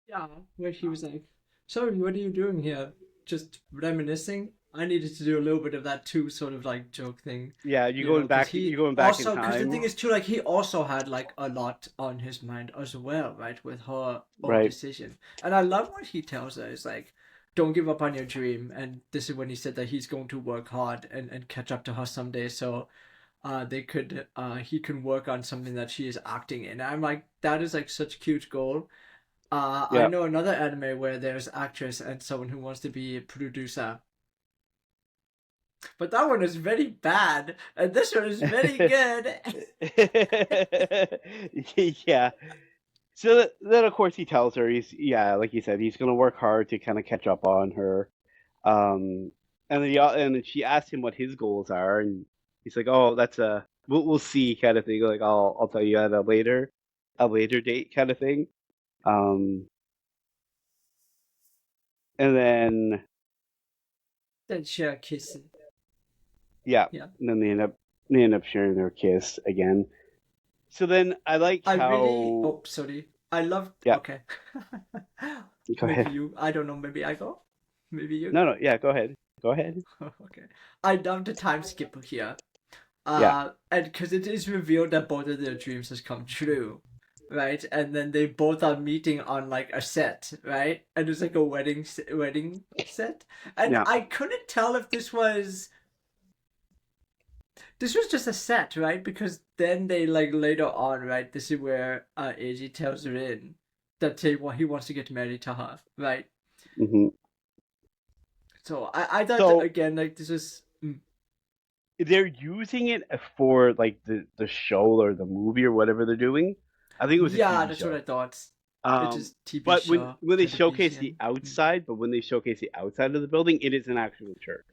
Yeah, where he was like, "Sorry, what are you doing here? Just reminiscing?" I needed to do a little bit of that too, sort of like joke thing, yeah, you're going back in because the time, thing is too, like he also had like a lot on his mind as well, right, with her own right? decision. And I love what he tells her is like, "Don't give up on your dream." And this is when he said that he's going to work hard and catch up to her someday, so he can work on something that she is acting in. And I'm like, that is like such a cute goal. I Yeah. know another anime where there's actress and someone who wants to be a producer, but that one is very bad, and this one is very good. Yeah. So then, of course, he tells her like you said, he's gonna work hard to kind of catch up on her. Um, and then she asks him what his goals are, and he's like, "Oh, that's a we'll see kind of thing. Like I'll tell you at a later date kind of thing." Um, and then Then share kissing. yeah, Yeah, and then they end up sharing their kiss again. So then I like I really. how Oh, sorry. I loved. yeah, Okay. go Maybe ahead. you. I don't know. Maybe I go. Maybe you. No, no, yeah, go ahead. Go ahead. Okay. I love the time skip here. Yeah. And because it is revealed that both of their dreams has come true, right? And then they both are meeting on like a set, right? And it's like a wedding set, and Yeah. I couldn't tell if this was just a set, right? Because then they like later on, right? This is where Eiji tells her in that he wants to get married to her, right? hmm So I thought that, So again, like this is they're using it for like the show or the movie or whatever they're doing. I think it was a yeah, TV that's what I show. thought. It Um, is TV but show when they showcase the television. outside, of the building, it is an actual church.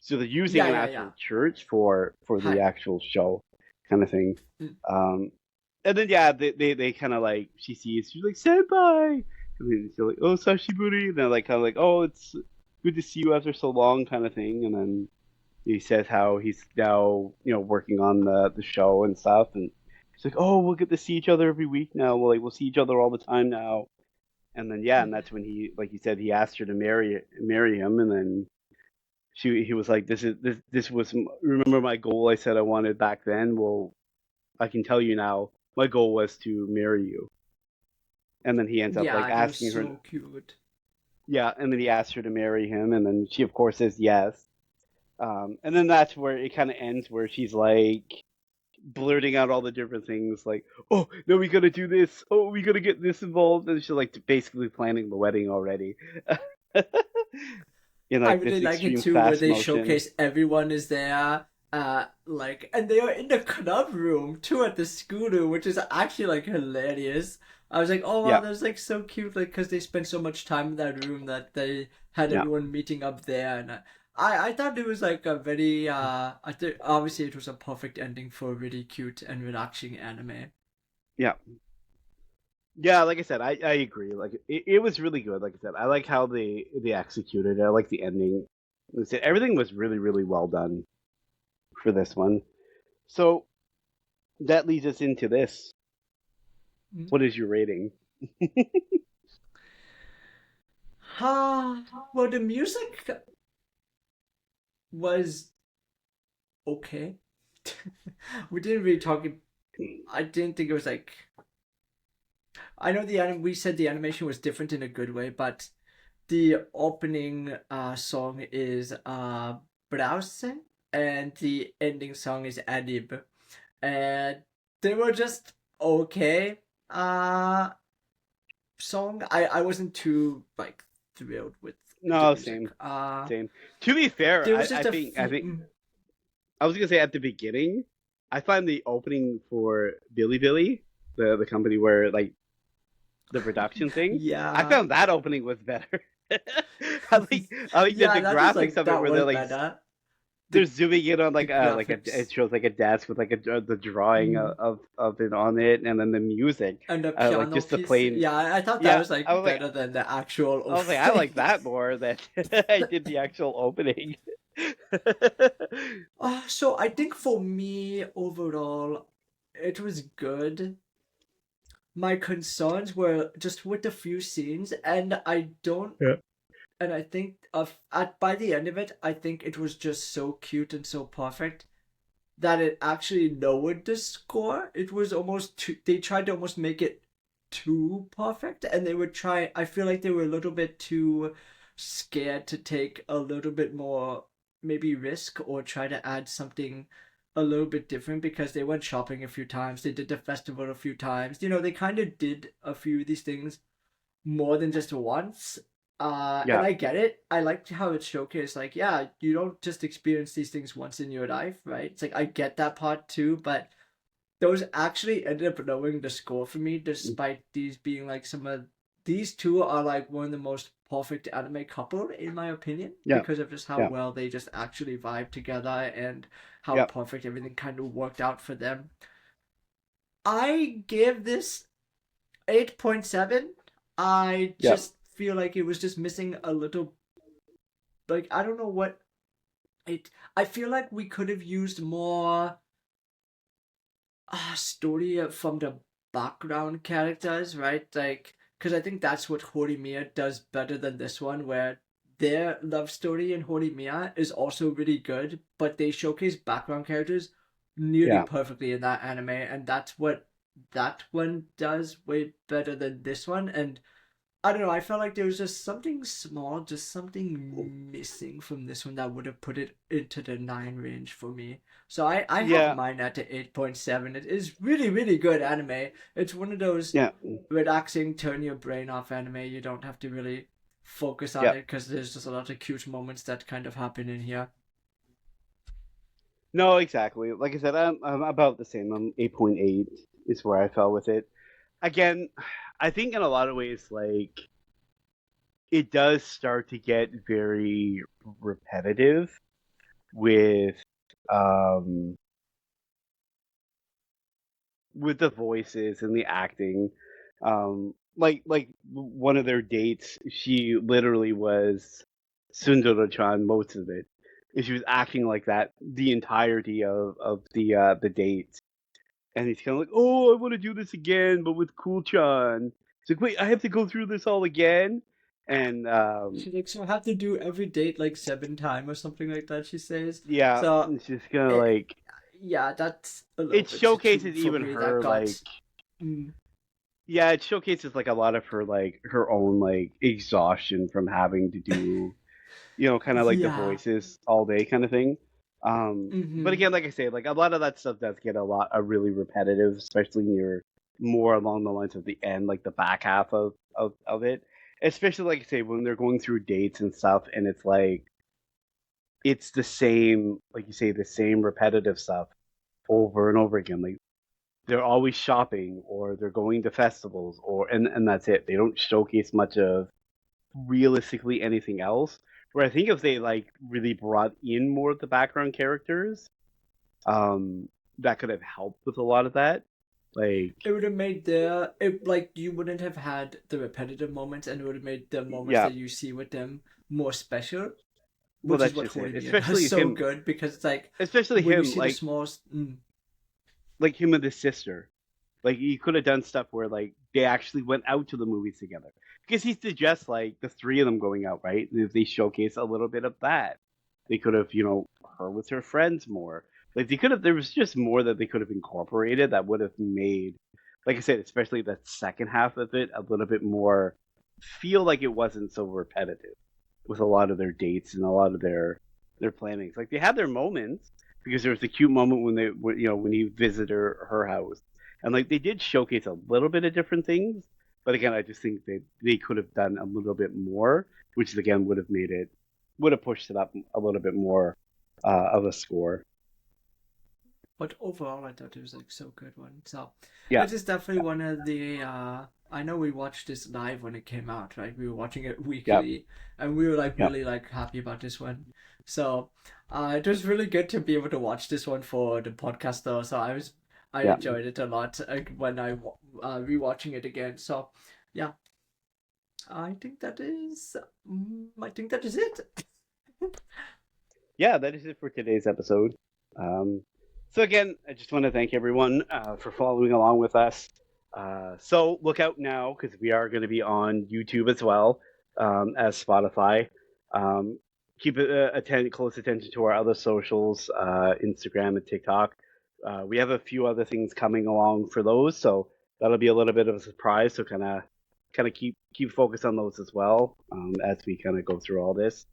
So they're using Yeah, an yeah, yeah. actual church for the Hi. actual show kind of thing. Mm. Um, and then yeah, they kind of like she's like senpai, and then she's like, "Oh, sashiburi," and they're like kind of like, "Oh, it's good to see you after so long," kind of thing. And then he says how he's now working on the show and stuff, and he's like, "Oh, we'll get to see each other every week now. We'll see each other all the time now." And then yeah, and that's when he, like you said, he asked her to marry him, and then he was like, this was remember my goal I said I wanted back then. Well, I can tell you now, my goal was to marry you. And then he ends up like Yeah, it was asking her, so cute. yeah, and then he asked her to marry him, and then she of course says yes. And then that's where it kind of ends, where she's like blurting out all the different things, like, "Oh, no, we gotta do this. Oh, we gotta get this involved," and she's like basically planning the wedding already, in I like really this like it extreme too, where fast they motion. showcase everyone is there. Like, and they are in the club room too at the scooter, which is actually like hilarious. I was like, oh wow, Yeah, that's like so cute, like because they spent so much time in that room that they had yeah, everyone meeting up there, and I thought it was like a very I think obviously it was a perfect ending for a really cute and relaxing anime. yeah. Yeah, like I said, I agree. Like it was really good. Like I said, I like how they executed it. I like the ending. Like I said, everything was really, really well done for this one. So that leads us into this. Mm. What is your rating? Well, the music was okay. We didn't really talk. I didn't think it was like. I know we said the animation was different in a good way, but the opening song is Browse, and the ending song is Adib, and they were just okay. Uh, Song. I wasn't too like thrilled with the No, music. same, same. To be fair, There was I just a think I few. think I was gonna say at the beginning, I find the opening for Billy Billy, the company where like the production thing, I Yeah. found that opening was better. I like Yeah, the that was graphics like of it that where they're was like better. they're The zooming in on the like a graphics it shows like a desk with like a the drawing mm, of it on it, and then the music, and the like piano just the piece. plain. Yeah, I thought that Yeah, was like better than the actual I like opening. that more than I did the actual opening. So I think for me overall, it was good. My concerns were just with the few scenes, and I don't. Yeah. And I think at by the end of it, I think it was just so cute and so perfect that it actually lowered the score. It was almost too. They tried to almost make it too perfect, and they would try. I feel like they were a little bit too scared to take a little bit more maybe risk or try to add something a little bit different because they went shopping a few times. They did the festival a few times. They kind of did a few of these things more than just once. And Yeah, I get it. I liked how it showcased, like, yeah, you don't just experience these things once in your life, right? It's like, I get that part too, but those actually ended up lowering the score for me, despite these being like these two are like one of the most perfect anime couple, in my opinion, yeah, because of just how yeah, well they just actually vibe together and how yeah, perfect everything kind of worked out for them. I give this 8.7. I yeah. just feel like it was just missing a little, like, I don't know what it I feel like we could have used more story from the background characters, right? Like, because I think that's what Horimiya does better than this one, where their love story in Horimiya is also really good, but they showcase background characters nearly Yeah. perfectly in that anime, and that's what that one does way better than this one. And I don't know. I felt like there was just something small, just something missing from this one that would have put it into the 9 range for me. So I have Yeah, mine at the 8.7. It is really, really good anime. It's one of those yeah, relaxing, turn your brain off anime. You don't have to really focus on yeah. it because there's just a lot of cute moments that kind of happen in here. No, exactly. Like I said, I'm about the same. I'm 8.8 is where I fell with it. Again, I think in a lot of ways, like it does start to get very repetitive with um with the voices and the acting. Like one of their dates, she literally was Sundaro-chan most of it. And she was acting like that the entirety of the date. And he's kind of like, "Oh, I want to do this again, but with Cool-chan." It's like, "Wait, I have to go through this all again?" And She's like, so I have to do every date like 7 times or something like that, she says. yeah, So, it's just kind of it, like yeah, that's a little it bit too, showcases for even me, that her got. like Mm, yeah, it showcases like a lot of her like her own like exhaustion from having to do, kind of like the yeah. voices all day kind of thing. But Mm-hmm. again, like I say, like a lot of that stuff does get a really repetitive, especially near more along the lines of the end, like the back half of it. Especially like I say, when they're going through dates and stuff, and it's like it's the same, like you say, the same repetitive stuff over and over again. Like they're always shopping or they're going to festivals and that's it. They don't showcase much of realistically anything else. Where I think if they like really brought in more of the background characters, um, that could have helped with a lot of that. Like, It would have made like, you wouldn't have had the repetitive moments, and it would have made the moments yeah, that you see with them more special, well, which is that's what just it. Horimiya does so good, because it's like Especially when you him, see the smallest. like him and his sister. Like he could have done stuff where like they actually went out to the movies together because he suggests like the three of them going out, right? And if they showcase a little bit of that, they could have, her with her friends more. Like they could have. There was just more that they could have incorporated that would have made, like I said, especially that second half of it a little bit more feel like it wasn't so repetitive with a lot of their dates and a lot of their plannings. Like they had their moments because there was a cute moment when when he visited her house, and like they did showcase a little bit of different things. But again, I just think they could have done a little bit more, which again would have pushed it up a little bit more of a score. But overall, I thought it was like so good one. So Yeah, it is definitely one of the. I know we watched this live when it came out, right? We were watching it yeah, weekly, and we were like yeah, really like happy about this one. So it was really good to be able to watch this one for the podcast, though. So I yeah. enjoyed it a lot when rewatching it again. So yeah, I think that is it. Yeah, that is it for today's episode. Um, so again, I just want to thank everyone for following along with us. So look out now because we are going to be on YouTube as well as Spotify. Um, keep close attention to our other socials, Instagram and TikTok. We have a few other things coming along for those, so that'll be a little bit of a surprise. So kind of keep focus on those as well as we kind of go through all this.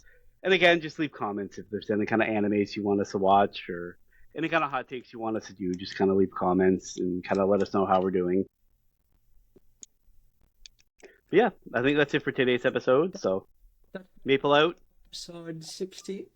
And again, just leave comments if there's any kind of animes you want us to watch or any kind of hot takes you want us to do. Just kind of leave comments and kind of let us know how we're doing. But yeah, I think that's it for today's episode. So That Maple out. episode 60.